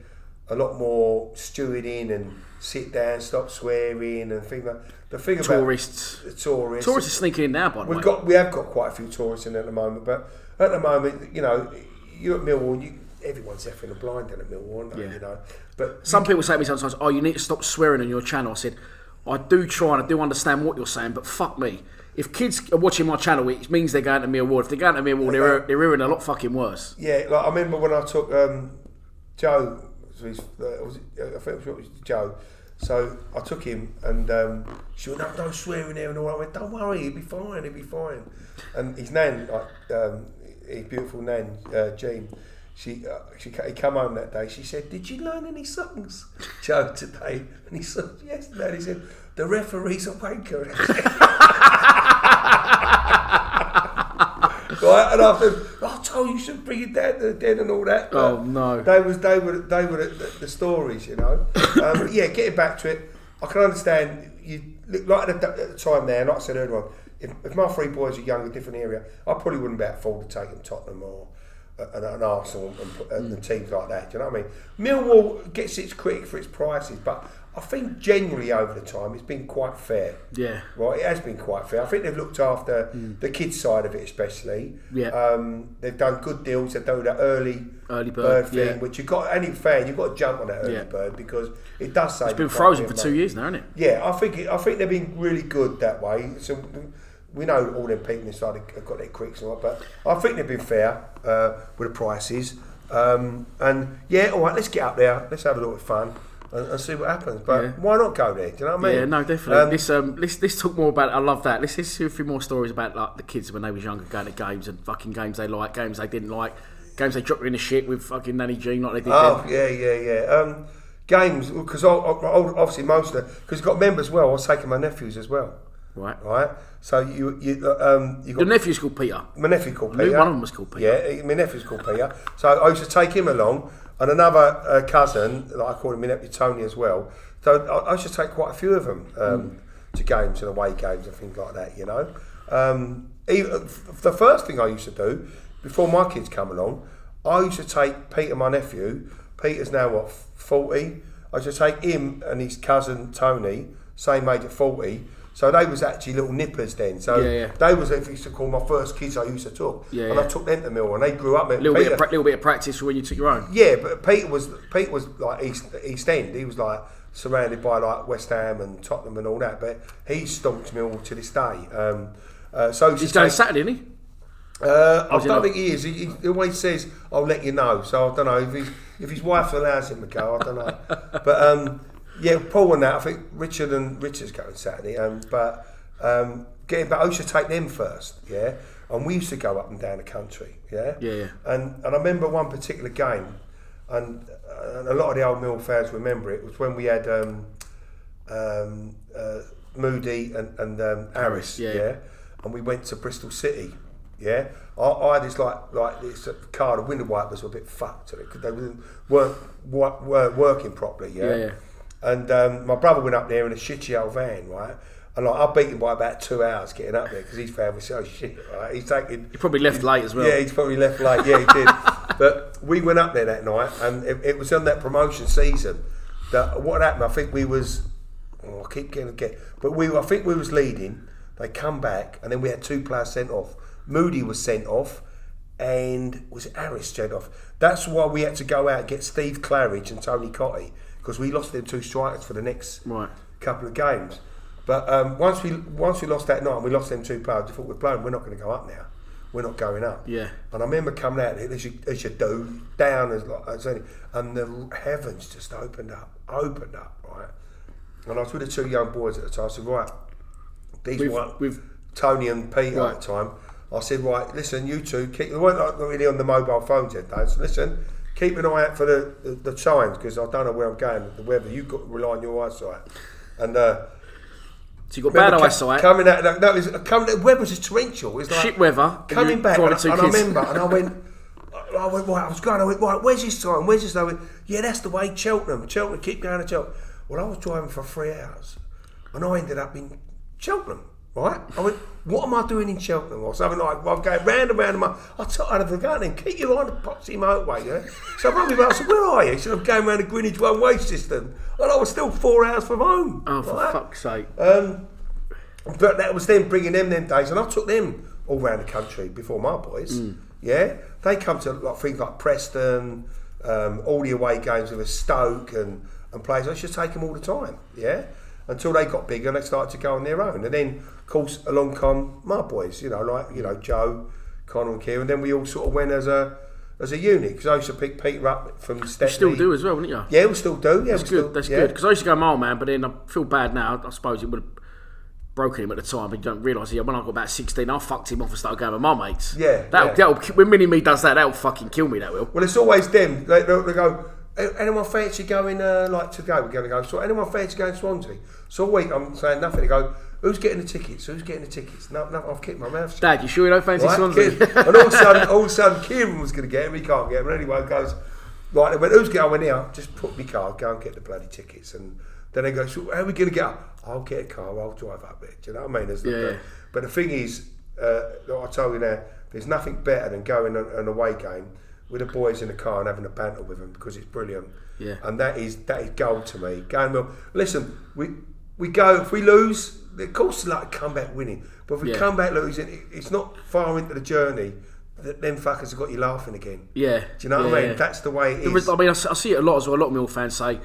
a lot more stewarding and sit down, stop swearing and things like that. The thing tourists. About tourists are sneaking in now, by the way. We have got quite a few tourists in at the moment, but at the moment, you at Millwall, everyone's effing a blind down at Millwall, aren't they? But some people say to me sometimes, you need to stop swearing on your channel. I said, I do try and I do understand what you're saying, but fuck me. If kids are watching my channel, it means they're going to Millwall. If they're going to Millwall, they're hearing a lot fucking worse. Yeah, like I remember when I took Joe, I think it was Joe. So I took him, and she went, no swearing there and all. I went, don't worry, he'll be fine. And his nan, his beautiful nan, Jean, he come home that day. She said, "Did you learn any songs, Joe, today?" And he said, "Yes, Dad." He said, "The referee's a wanker." Right, and I said, "I told you should bring your dad to the den and all that." Oh no! They were the stories, getting back to it, I can understand. You like at the time there, like I said earlier on, if my 3 boys are young, a different area, I probably wouldn't be able to afford to take them to Tottenham or an Arsenal and teams like that. Do you know what I mean? Millwall gets its critic for its prices, but I think generally over the time it's been quite fair. Yeah. Right, it has been quite fair. I think they've looked after the kids' side of it especially. Yeah. They've done good deals. They've done that early bird thing, which you've got, any fan, you've got to jump on that early bird because it does save. It's been frozen for 2 years now, hasn't it? Yeah, I think they've been really good that way. So we know all them people inside have got their critics and all that, but I think they've been fair with the prices. And all right, let's get up there. Let's have a little fun. And see what happens, but why not go there? Do you know what I mean? Yeah, no, definitely. Let's talk more about it. I love that. Let's hear a few more stories about like the kids when they was younger going to games and fucking games they liked, games they didn't like, games they dropped you in the shit with fucking Nanny Jean like they did. Yeah. Games because obviously most of because you've got members. Well, I was taking my nephews as well. Right. So you got your nephew's called Peter. My nephew called Peter. One of them was called Peter. Yeah, my nephew's called Peter. So I used to take him along. And another cousin, like I call him, my nephew Tony as well. So I used to take quite a few of them to games and away games and things like that, Even, the first thing I used to do, before my kids come along, I used to take Peter, my nephew. Peter's now, 40? I used to take him and his cousin Tony, same age at 40. So they was actually little nippers then. So they was, if you used to call my first kids I used to talk. I took them to Millwall and they grew up. Little bit of practice for when you took your own. Yeah, but Peter was like East End. He was like surrounded by like West Ham and Tottenham and all that. But he stomped Millwall to this day. So he's going Saturday, isn't he? I don't think he is. He always says, "I'll let you know." So I don't know if his wife allows him to go. I don't know, but. Yeah, Paul and that. I think Richard's going Saturday. But getting back, I used to take them first, yeah. And we used to go up and down the country, yeah. Yeah. And I remember one particular game, and a lot of the old Mill fans remember it. It was when we had Moody and Harris, yeah. And we went to Bristol City, yeah. I had this like this car. The window wipers were a bit fucked because they weren't working properly, yeah. And my brother went up there in a shitty old van, right? And like, I beat him by about 2 hours getting up there because his van was so shit, right? He probably left late as well. Yeah, he's probably left late. Yeah, he did. But we went up there that night, and it was on that promotion season. That what happened? I think we was. I keep getting. But I think we was leading. They come back, and then we had 2 players sent off. Moody was sent off, and was it Harris sent off? That's why we had to go out and get Steve Claridge and Tony Cotty, because we lost them 2 strikers for the next couple of games. But once we lost that night and we lost them 2 players, I thought we're blown. We're not going to go up now. We're not going up. Yeah. And I remember coming out as you do down and the heavens just opened up, right. And I was with the 2 young boys at the time. I said, right, with Tony and Peter at the time. I said, right, listen, you two, they weren't like really on the mobile phones that day. So listen, keep an eye out for the signs because I don't know where I'm going. The weather, you've got to rely on your eyesight. And so you got bad eyesight. Coming out, the weather was just torrential. It was like shit weather. Coming back, and I remember, and I went, right, where's this sign? Where's this? I went, yeah, that's the way, Cheltenham, keep going to Cheltenham. Well, I was driving for 3 hours, and I ended up in Cheltenham. Right? I went, what am I doing in Cheltenham? Or something like, I'm going round and round. I told her to go and keep your eye on the Potsy motorway, yeah? So I rang him up, I said, where are you? He said, I'm going round the Greenwich one-way system. And I was still 4 hours from home. Oh, for fuck's sake. But that was them bringing them days, and I took them all round the country before my boys, yeah? They come to like things like Preston, all the away games with Stoke and places. I used to take them all the time, yeah? Until they got bigger and they started to go on their own. And then, of course, along come my boys, Joe, Connor and Kieran. Then we all sort of went as a unit, because I used to pick Peter up from Stepney. You still do as well, wouldn't you? Yeah, we still do. Yeah, that's good. That's good. Because I used to go mile man, but then I feel bad now. I suppose it would have broken him at the time, but you don't realise. Yeah, when I got about 16, I fucked him off and started going with my mates. Yeah, that'll when Mini Me does that, that'll fucking kill me. That will. Well, it's always them. They go, anyone fancy going we're going to go. So anyone fancy going to Swansea? So wait, I'm saying nothing. They go, who's getting the tickets? No, I've kept my mouth shut. Dad, you sure you don't fancy Swansea? And all of a sudden, Kieran was going to get him. He can't get him. And anyway, he goes, right, they went, who's going? I went, here, just put my card, go and get the bloody tickets. And then they go, so how are we going to get up? I'll get a car, I'll drive up there. Do you know what I mean? But the thing is, I told you now, there's nothing better than going on an away game with the boys in the car and having a banter with them, because it's brilliant. Yeah. And that is gold to me. Going well. Listen, we go, if we lose, of course it's like a comeback winning. But if we come back losing, it's not far into the journey that them fuckers have got you laughing again. Yeah. Do you know what I mean? Yeah. That's the way it is. I see it a lot as well. A lot of Mill fans say,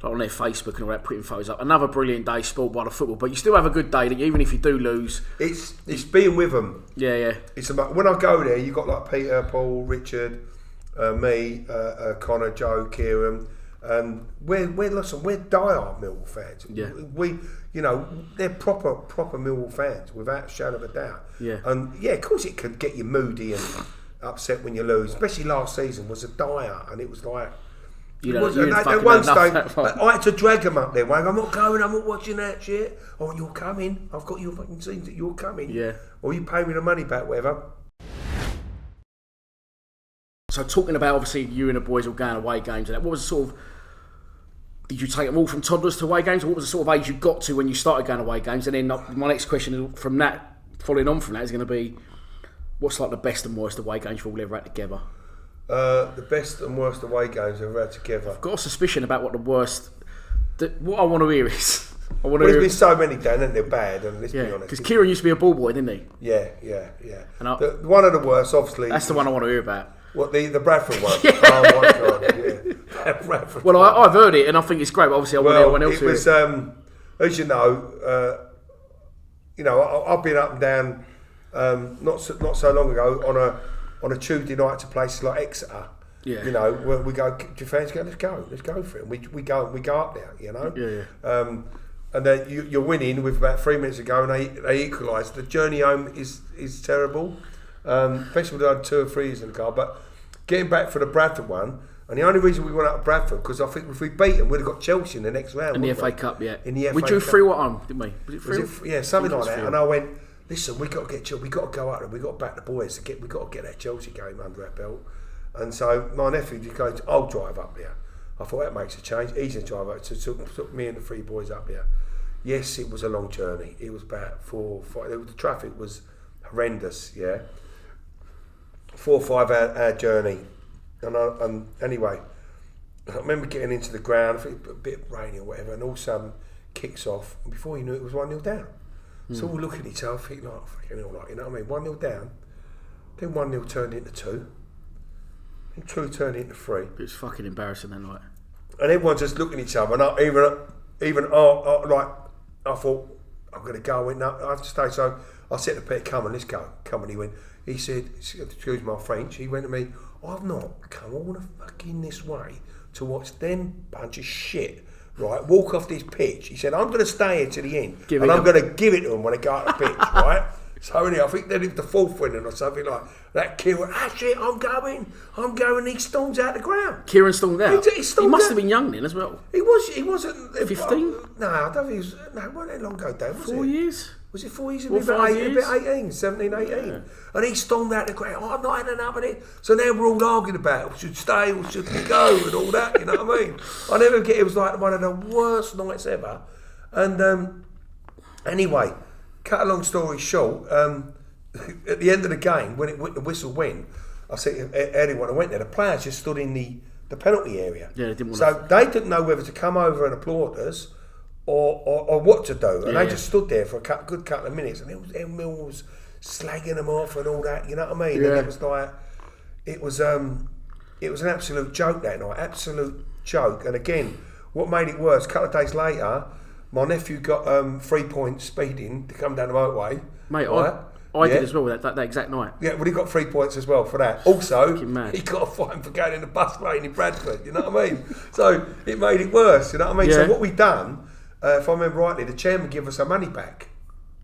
like on their Facebook and all that, putting photos up, another brilliant day sport by the football, but you still have a good day, even if you do lose. It's being with them. Yeah. It's about, when I go there, you've got like Peter, Paul, Richard, me, Connor, Joe, Kieran, and we're diehard Millwall fans. Yeah. They're proper Millwall fans without a shadow of a doubt. Yeah. And yeah, of course it could get you moody and upset when you lose. Especially last season was a dire, and it was like. At one stage, I had to drag them up there. I'm not going. I'm not watching that shit. Oh, you're coming. I've got your fucking scenes that you're coming. Yeah. Or you pay me the money back, whatever. So talking about, obviously, you and the boys all going away games and that, what was the sort of, did you take them all from toddlers to away games, or what was the sort of age you got to when you started going away games? And then my next question from that, following on from that, is going to be, what's like the best and worst away games you've all ever had together? The best and worst away games I've ever had together. I've got a suspicion about what the worst, what I want to hear is... There's been so many, Dan, and they're bad, and let's be honest. Because Kieran used to be a ball boy, didn't he? Yeah. And one of the worst, obviously... That's the one I want to hear about. What, the Bradford one? Yeah. Oh my God, yeah. Bradford well, I've heard it, and I think it's great, but obviously I want everyone else to hear it. It was, as you know, I've been up and down, not so long ago, on a Tuesday night to places like Exeter. Yeah. Where we go, do fans go, let's go for it. We go up there, Yeah. and then you're winning with about 3 minutes to go, and they equalise. The journey home is terrible. Especially with 2 or 3 years in the car. But getting back for the Bradford one, and the only reason we went out to Bradford, because I think if we beat them, we'd have got Chelsea in the next round. In the FA Cup, yeah. In the FA we drew Cup. 3-1 home, didn't we? Was it 3? Yeah, something like that. And I went, listen, we got to get Chelsea. We got to go out there. We got to back the boys. We got to get that Chelsea game under our belt. And so my nephew goes, I'll drive up there. I thought that makes a change. He's a driver. So took me and the 3 boys up there. Yes, it was a long journey. It was about 4 or 5. The traffic was horrendous. Yeah, 4 or 5 hour journey. And anyway, I remember getting into the ground. I think a bit rainy or whatever, and all of a sudden kicks off. And before you knew it, was 1-0 down. So we're looking at each other, thinking, like, fucking hell, like, you know what I mean? 1-0 down. Then 1-0 turned into 2. And 2 turned into 3. It was fucking embarrassing then, like. And everyone's just looking at each other. And I thought, I'm going to go. I went, no, I have to stay. So I said to Peter, come on, let's go. Come on, he said, excuse my French, he went to me, I've not come all the fucking this way to watch them bunch of shit, right, walk off this pitch. He said, I'm going to stay here to the end. I'm going to give it to them when they go out the pitch, right? So anyway, I think then it was the 4th winning or something like that. Kieran, shit, I'm going. He storms out the ground. Kieran stormed out? He must have been young then as well. He wasn't... 15? No, I don't think he was... No, it wasn't that long ago, Dave, was it? 4 years? Was it 4 years? 4 or 5 years? A bit 18, 17, 18. Yeah. And he stormed out the ground. I'm not having enough of it. So now we're all arguing about it. We should stay, we should go, and all that, you know what I mean? I never forget, it was like one of the worst nights ever. And anyway, cut a long story short, at the end of the game, when the whistle went, I said to everyone, I went there, the players just stood in the penalty area. Yeah, they didn't want so they didn't know whether to come over and applaud us or what to do. And they just stood there for a good couple of minutes, and Millwall was slagging them off and all that, you know what I mean? Yeah. And it was like, it was an absolute joke that night, absolute joke. And again, what made it worse, a couple of days later, my nephew got 3 points speeding to come down the motorway. Mate, right? I did as well that exact night. Yeah, well, he got 3 points as well for that. Also, he got a fine for going in the bus lane in Bradford, you know what I mean? So it made it worse, you know what I mean? Yeah. So what we done, if I remember rightly, the chairman gave us our money back.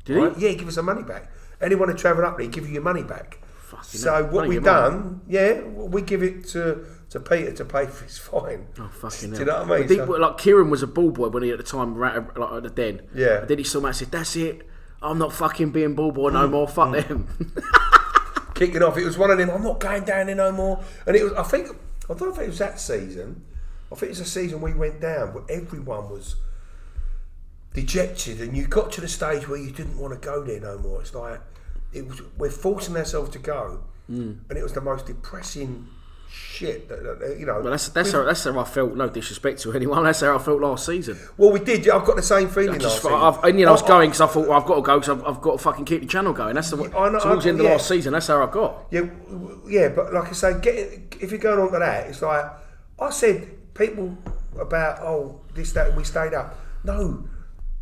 Did he? Yeah, he gave us our money back. Anyone who travelled up there, he give you your money back. So what we done, we give it to Peter to pay for his fine. Oh, fucking hell. Do you know what I mean? Like Kieran was a ball boy when he at the time ran at the den. Yeah. And then he saw me and said, that's it. I'm not fucking being ball boy no more. Fuck them. Kicking off. It was one of them, I'm not going down there no more. And it was, I don't know if it was that season. I think it was a season we went down, but everyone was dejected, and you got to the stage where you didn't want to go there no more. It's like, we're forcing ourselves to go, and it was the most depressing shit that you know. Well, that's how I felt. No disrespect to anyone. That's how I felt last season. Well, we did. I've got the same feeling last season. I was going because I thought, well, I've got to go because I've got to fucking keep the channel going. That's towards the end of last season. That's how I got. Yeah, but like I say, if you're going on to that, it's like I said, people about this, that, we stayed up. No,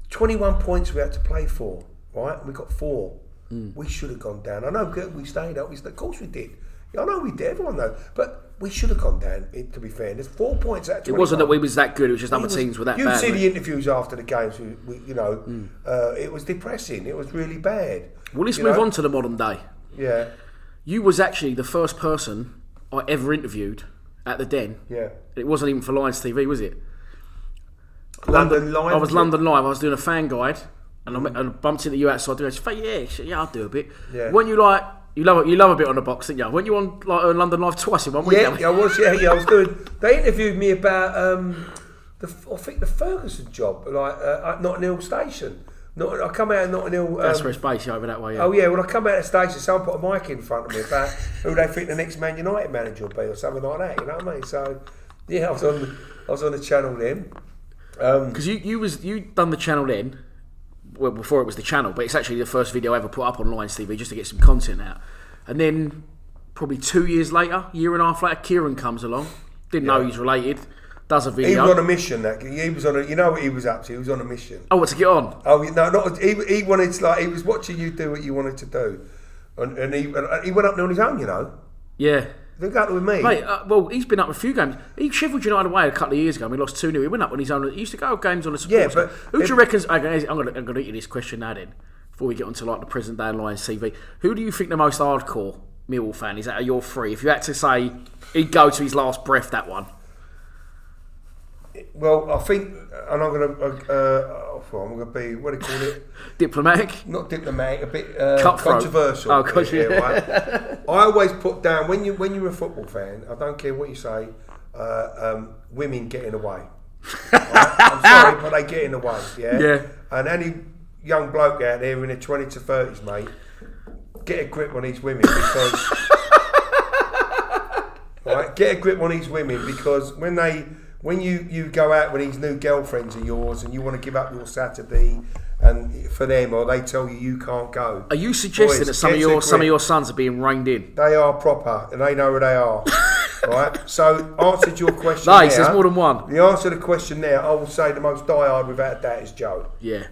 21 points we had to play for. Right, we got 4. We should have gone down. I know we stayed up. Of course we did. I know we did. Everyone knows. But we should have gone down. To be fair, there's 4 points out of 21. It wasn't that we was that good. It was just other teams were that bad. You'd see the interviews after the games. It was depressing. It was really bad. Well, let's move on to the modern day. Yeah. You was actually the first person I ever interviewed at the Den. Yeah. It wasn't even for Lions TV, was it? London Live. I was London Live. I was doing a fan guide, and I bumped into you outside. I said, yeah, I'll do a bit. Yeah. Weren't you like? You love a bit on the box, didn't you? Weren't you on like London Live twice in 1 week? Yeah, I was. Yeah, I was doing. They interviewed me about I think the Ferguson job, like at Notting Hill Station. I come out of Notting Hill. That's where it's based, over that way. Yeah. Oh yeah, when I come out of the station, someone put a mic in front of me about who they think the next Man United manager will be, or something like that. You know what I mean? So yeah, I was on the channel then. Because you done the channel then. Well, before it was the channel, but it's actually the first video I ever put up on Lions TV just to get some content out. And then probably 2 years later, year and a half later, Kieran comes along. Didn't know he's related. Does a video. He was on a mission. He was on a. You know what he was up to? He was on a mission. Oh, what, to get on? Oh no, not he wanted to, like, he was watching you do what you wanted to do, and he went up there on his own. You know. Yeah. They're going with me. Mate, well, he's been up a few games. Sheffield United away a couple of years ago, and we lost 2-0. He went up on his own. He used to go games on the support. Yeah, but who do you reckon? I'm going to eat you this question now then, before we get onto like the present day Lions TV. Who do you think the most hardcore Millwall fan is out of your three? If you had to say, he'd go to his last breath, that one. Well, I think, and I'm going to be, what do you call it? Diplomatic? Not diplomatic, a bit controversial. Oh, gosh, yeah. Right? I always put down, when you're a football fan, I don't care what you say, women get in the way. Right? I'm sorry, but they get in the way. Yeah. And any young bloke out there in their 20s to 30s, mate, get a grip on these women because. Right, get a grip on these women because when you go out with these new girlfriends of yours and you want to give up your Saturday and for them, or they tell you can't go. Are you suggesting that some of your sons are being reined in? They are proper and they know who they are. Right? So, answer to your question Nice, there's more than one. The answer to the question there, I would say the most diehard without a doubt is Joe. Yeah.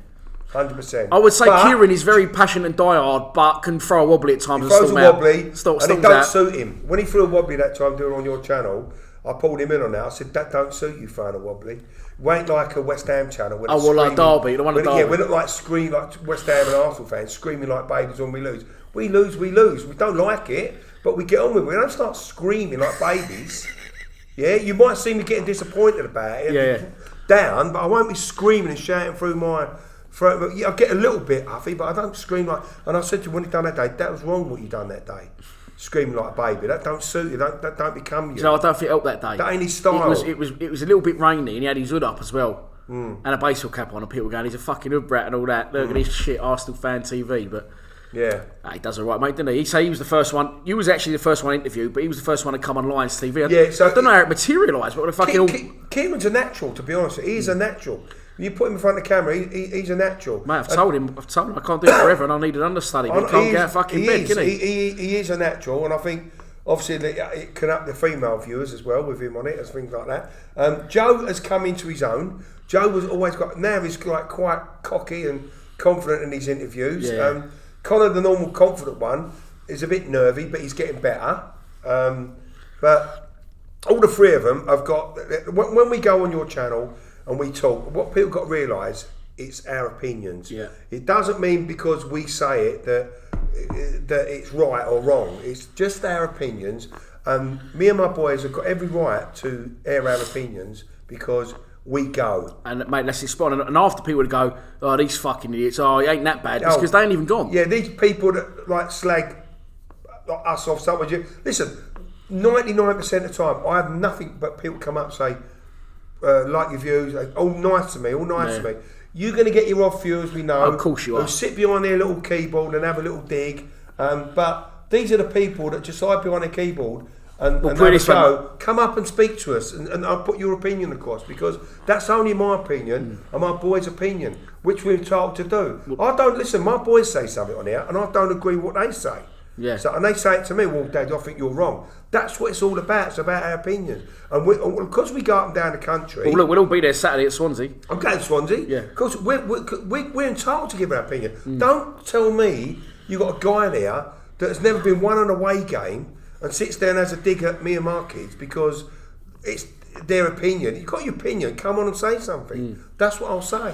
100%. I would say Kieran is very passionate and diehard, but can throw a wobbly at times. He throws a wobbly, and it don't out. suit him. When he threw a wobbly that time doing it on your channel, I pulled him in on that. I said, that don't suit you throwing a wobbly. We ain't like a West Ham channel. Like Derby, the one at Derby. Yeah, we're not like screaming like West Ham and Arsenal fans, screaming like babies when we lose. We lose. We don't like it, but we get on with it. We don't start screaming like babies. Yeah, you might see me getting disappointed about it. Yeah. Down, but I won't be screaming and shouting through my... I get a little bit huffy, but I don't scream like... And I said to you when he done that day, that was wrong what you done that day. Screaming like a baby. That don't suit you. That don't become you. No, I don't think it helped that day. That ain't his style. It was a little bit rainy and he had his hood up as well. And a baseball cap on and people going, he's a fucking hood brat and all that. Look at this shit Arsenal fan TV. But yeah. He does all right, mate, didn't he? He said he was the first one. You was actually the first one interviewed, but he was the first one to come on Lions TV. Yeah, so I don't know how it materialised, but what the fucking... Kieran's a natural, to be honest. He's a natural. You put him in front of the camera, he's a natural. Mate, I've told him I can't do it forever and I need an understudy, but he can't get out of fucking bed, can he? He is a natural, and I think, obviously, it can up the female viewers as well with him on it, and things like that. Joe has come into his own. Joe was always now he's like quite cocky and confident in his interviews. Yeah. Connor, the normal confident one, is a bit nervy, but he's getting better. But all the three of them have got... When we go on your channel and we talk, what people got to realise, it's our opinions. Yeah. It doesn't mean because we say it that it's right or wrong. It's just our opinions. Me and my boys have got every right to air our opinions because... we go. And mate, let's explain. And after people would go, oh, these fucking idiots, oh, it ain't that bad. It's because they ain't even gone. Yeah, these people that like slag us off somewhere. Listen, 99% of the time, I have nothing but people come up and say, like your views, like, all nice to me. You're going to get your off viewers, we know. Of course you are. Who sit behind their little keyboard and have a little dig. But these are the people that just hide behind their keyboard and come up and speak to us and I'll put your opinion across because that's only my opinion and my boys' opinion, which we're entitled to do. I don't listen, my boys say something on here and I don't agree with what they say. Yeah. So, and they say it to me, well, Dad, I think you're wrong. That's what it's all about. It's about our opinions. And because we go up and down the country... Well, look, we'll all be there Saturday at Swansea. I'm going to Swansea. Yeah. Because we're entitled to give our opinion. Don't tell me you got a guy there that has never been won an away game and sits there and has a dig at me and my kids because it's their opinion. You've got your opinion, come on and say something. That's what I'll say.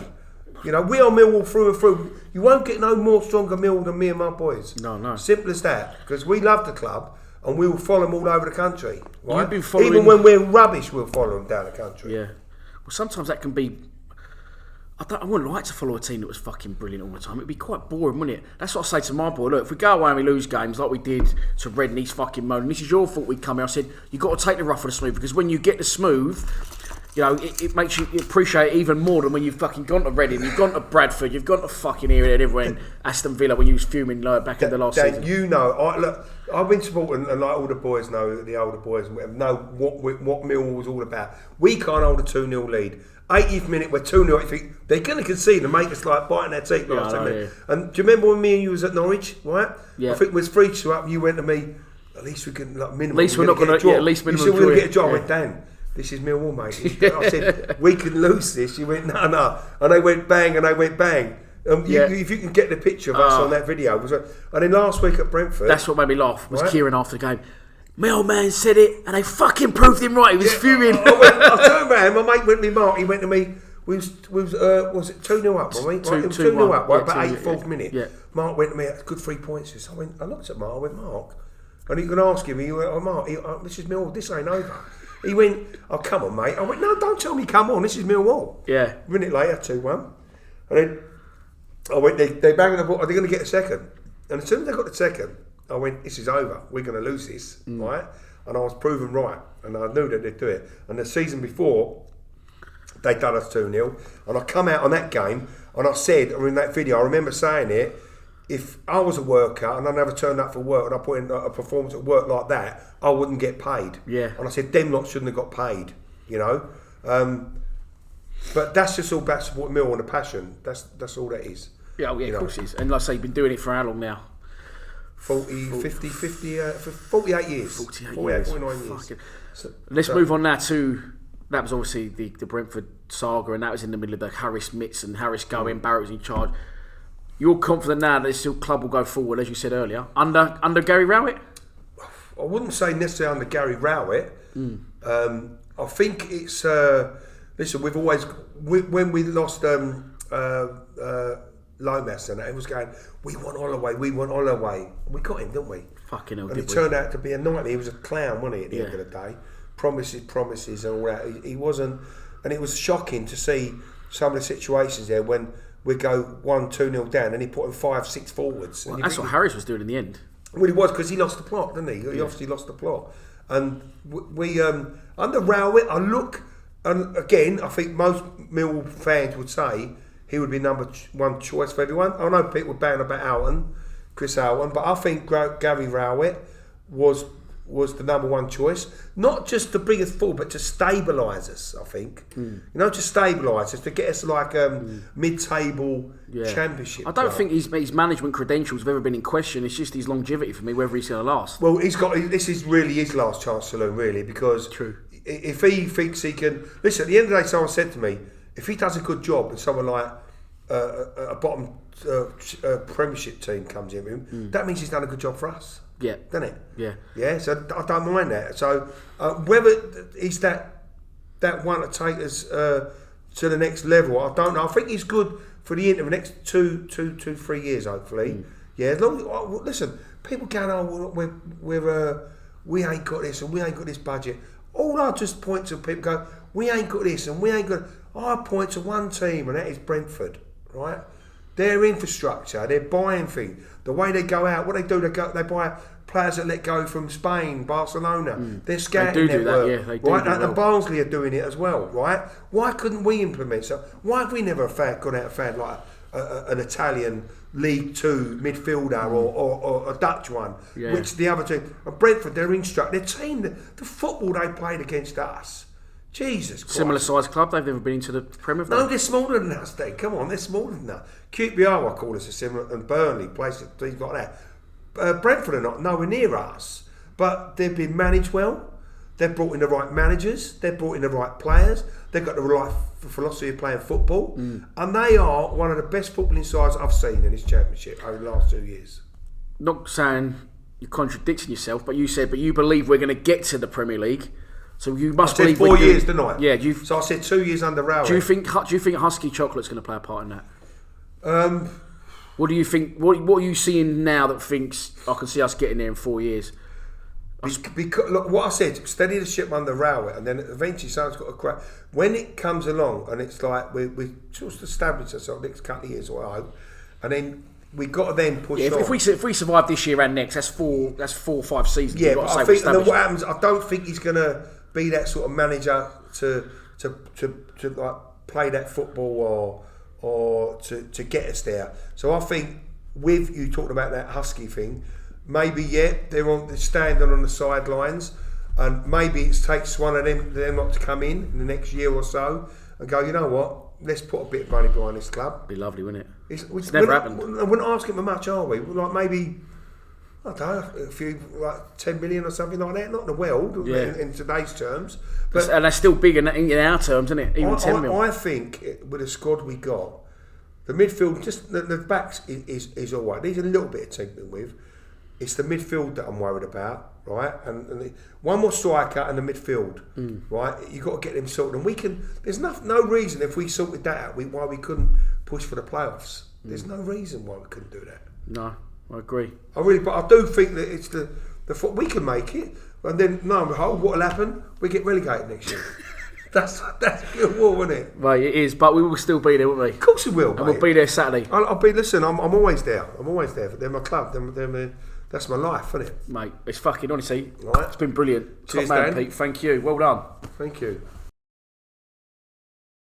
You know, we are Millwall through and through. You won't get no more stronger Millwall than me and my boys. No. Simple as that. Because we love the club and we will follow them all over the country. Right? You've been following... Even when we're rubbish, we'll follow them down the country. Yeah. Well, sometimes that can be... I wouldn't like to follow a team that was fucking brilliant all the time. It'd be quite boring, wouldn't it? That's what I say to my boy. Look, if we go away and we lose games like we did to Red and he's fucking moaning, this is your fault we come here. I said, you've got to take the rough for the smooth because when you get the smooth, you know, it makes you appreciate it even more than when you've fucking gone to Reading, you've gone to Bradford, you've gone to fucking here and everywhere in Aston Villa when you was fuming back in the last season. You know, look, I've been supporting, and like all the boys know, the older boys know what Millwall was all about. We can't hold a 2-0 lead. 80th minute, we're 2-0. You think they're going to concede and make us like biting their teeth last time. Yeah. And do you remember when me and you was at Norwich, right? Yeah. I think it was 3-2 up and you went to me, at least we can, like, minimum. At least we're not going to, at least minimum. You said we're going to get a draw. I went, Dan, this is Millwall, mate. I said, we can lose this. You went, no. And they went bang and they went bang. If you can get the picture of us on that video. And then last week at Brentford. That's what made me laugh, was right? Kieran after the game. Mailman said it, and they fucking proved him right. He was fuming. I turned around, my mate went to me, Mark, he went to me, was it 2-0 up, wasn't it? It was 2-0 up, right, about 84th minute. Yeah. Mark went to me, good 3 points. I looked at Mark, I went, Mark, and he could ask him, he went, Mark, this is Millwall, this ain't over. He went, come on, mate. I went, no, don't tell me come on, this is Millwall. Yeah. A minute later, 2-1. And then I went, they banged the ball, are they going to get a second? And as soon as they got the second, I went, this is over. We're going to lose this, right? And I was proven right. And I knew that they'd do it. And the season before, they'd done us 2-0. And I come out on that game, and I said, in that video, I remember saying it, if I was a worker and I never turned up for work and I put in a performance at work like that, I wouldn't get paid. Yeah. And I said, them lot shouldn't have got paid, you know? But that's just all about supporting Millwall and the passion. That's all that is. Yeah, of course it is. And like I say, you've been doing it for how long now? 48 years. 48 years. 49 years. Let's move on now to, that was obviously the Brentford saga, and that was in the middle of the Harris mitts and Harris going, Barrett was in charge. You're confident now that this club will go forward, as you said earlier, under Gary Rowett? I wouldn't say necessarily under Gary Rowett. I think it's... listen, we've always... when we lost Lomas and it was going, we want Holloway. We got him, didn't we? Fucking hell, and it turned out to be a nightmare. He was a clown, wasn't he, at the end of the day? Promises and all that. He wasn't... And it was shocking to see some of the situations there when we go 1-2-0 down and he put in 5-6 forwards. Well, that's what Harris was doing in the end. Well, he was, because he lost the plot, didn't he? He obviously lost the plot. And we under Rowett, I look... And again, I think most Millwall fans would say he would be number one choice for everyone. I know people were banging about Chris Alton, but I think Gary Rowett was the number one choice. Not just to bring us forward, but to stabilise us, I think. You know, to stabilise us, to get us like mid-table championship. I don't think his management credentials have ever been in question. It's just his longevity for me, whether he's going to last. Well, this is really his last chance to learn, really, because... True. If he thinks he can... Listen, at the end of the day, someone said to me, if he does a good job and someone like a bottom Premiership team comes in with him, that means he's done a good job for us. Yeah. Doesn't it? Yeah. Yeah, so I don't mind that. So whether he's that one to take us to the next level, I don't know. I think he's good for the interim, the next 3 years, hopefully. Yeah, as long as... listen, people going, we ain't got this and we ain't got this budget. All I just point to people go, we ain't got this and we ain't got... I point to one team, and that is Brentford, right? Their infrastructure, they're buying things. The way they go out, what they do, they buy players that let go from Spain, Barcelona. They're scouting network, they do right? well. And Barnsley are doing it as well, right? Why couldn't we implement so? Why have we never gone out and found like an Italian League Two midfielder or a Dutch one, which the other team, and Brentford, their team, the football they played against us, Jesus Christ. Similar size club, they've never been into the Premier. No, they're smaller than us, Dave. Come on, they're smaller than us. QPR, I call us a similar, and Burnley, places, things like that. Brentford are not nowhere near us, but they've been managed well. They've brought in the right managers. They've brought in the right players. They've got the right philosophy of playing football. And they are one of the best footballing sides I've seen in this championship over the last 2 years. Not saying you're contradicting yourself, but you believe we're going to get to the Premier League. So you must believe 4 years, didn't I? Yeah. So I said 2 years under Rowett. Do you think Husky Chocolate's going to play a part in that? What do you think? What are you seeing now that thinks I can see us getting there in 4 years? Because look, what I said, steady the ship under Rowett, and then eventually someone's got to crack. When it comes along, and it's like we just established ourselves next couple of years, or I hope, and then we got to then push on. If we survive this year and next, that's 4 or 5 seasons. Yeah, but I think what happens, I don't think he's going to be that sort of manager to like play that football or to get us there. So I think with you talking about that Husky thing, maybe they're standing on the sidelines, and maybe it takes one of them not to come in the next year or so and go, you know what, let's put a bit of money behind this club. Be lovely, wouldn't it? It's never happened. I wouldn't ask him for much, are we? Like maybe, I don't know, a few, like 10 million or something like that. Not in the world, in today's terms. But and that's still big in our terms, isn't it? Even 10 million. I think with the squad we got, the midfield, just the backs is all right. Needs a little bit of tinkering with. It's the midfield that I'm worried about, right? And one more striker and the midfield, right? You've got to get them sorted. And we can. There's no reason if we sorted that out why we couldn't push for the playoffs. There's no reason why we couldn't do that. No, I agree. But I do think that it's the we can make it, and then what'll happen? We get relegated next year. That's Millwall, isn't it? Right, it is, but we will still be there, won't we? Of course we will, and we'll be there Saturday. I'll be. Listen, I'm always there. I'm always there. They're my club. That's my life, isn't it? Mate, it's fucking honestly. Right. It's been brilliant. Cheers, Top man, Dan. Pete. Thank you. Well done. Thank you.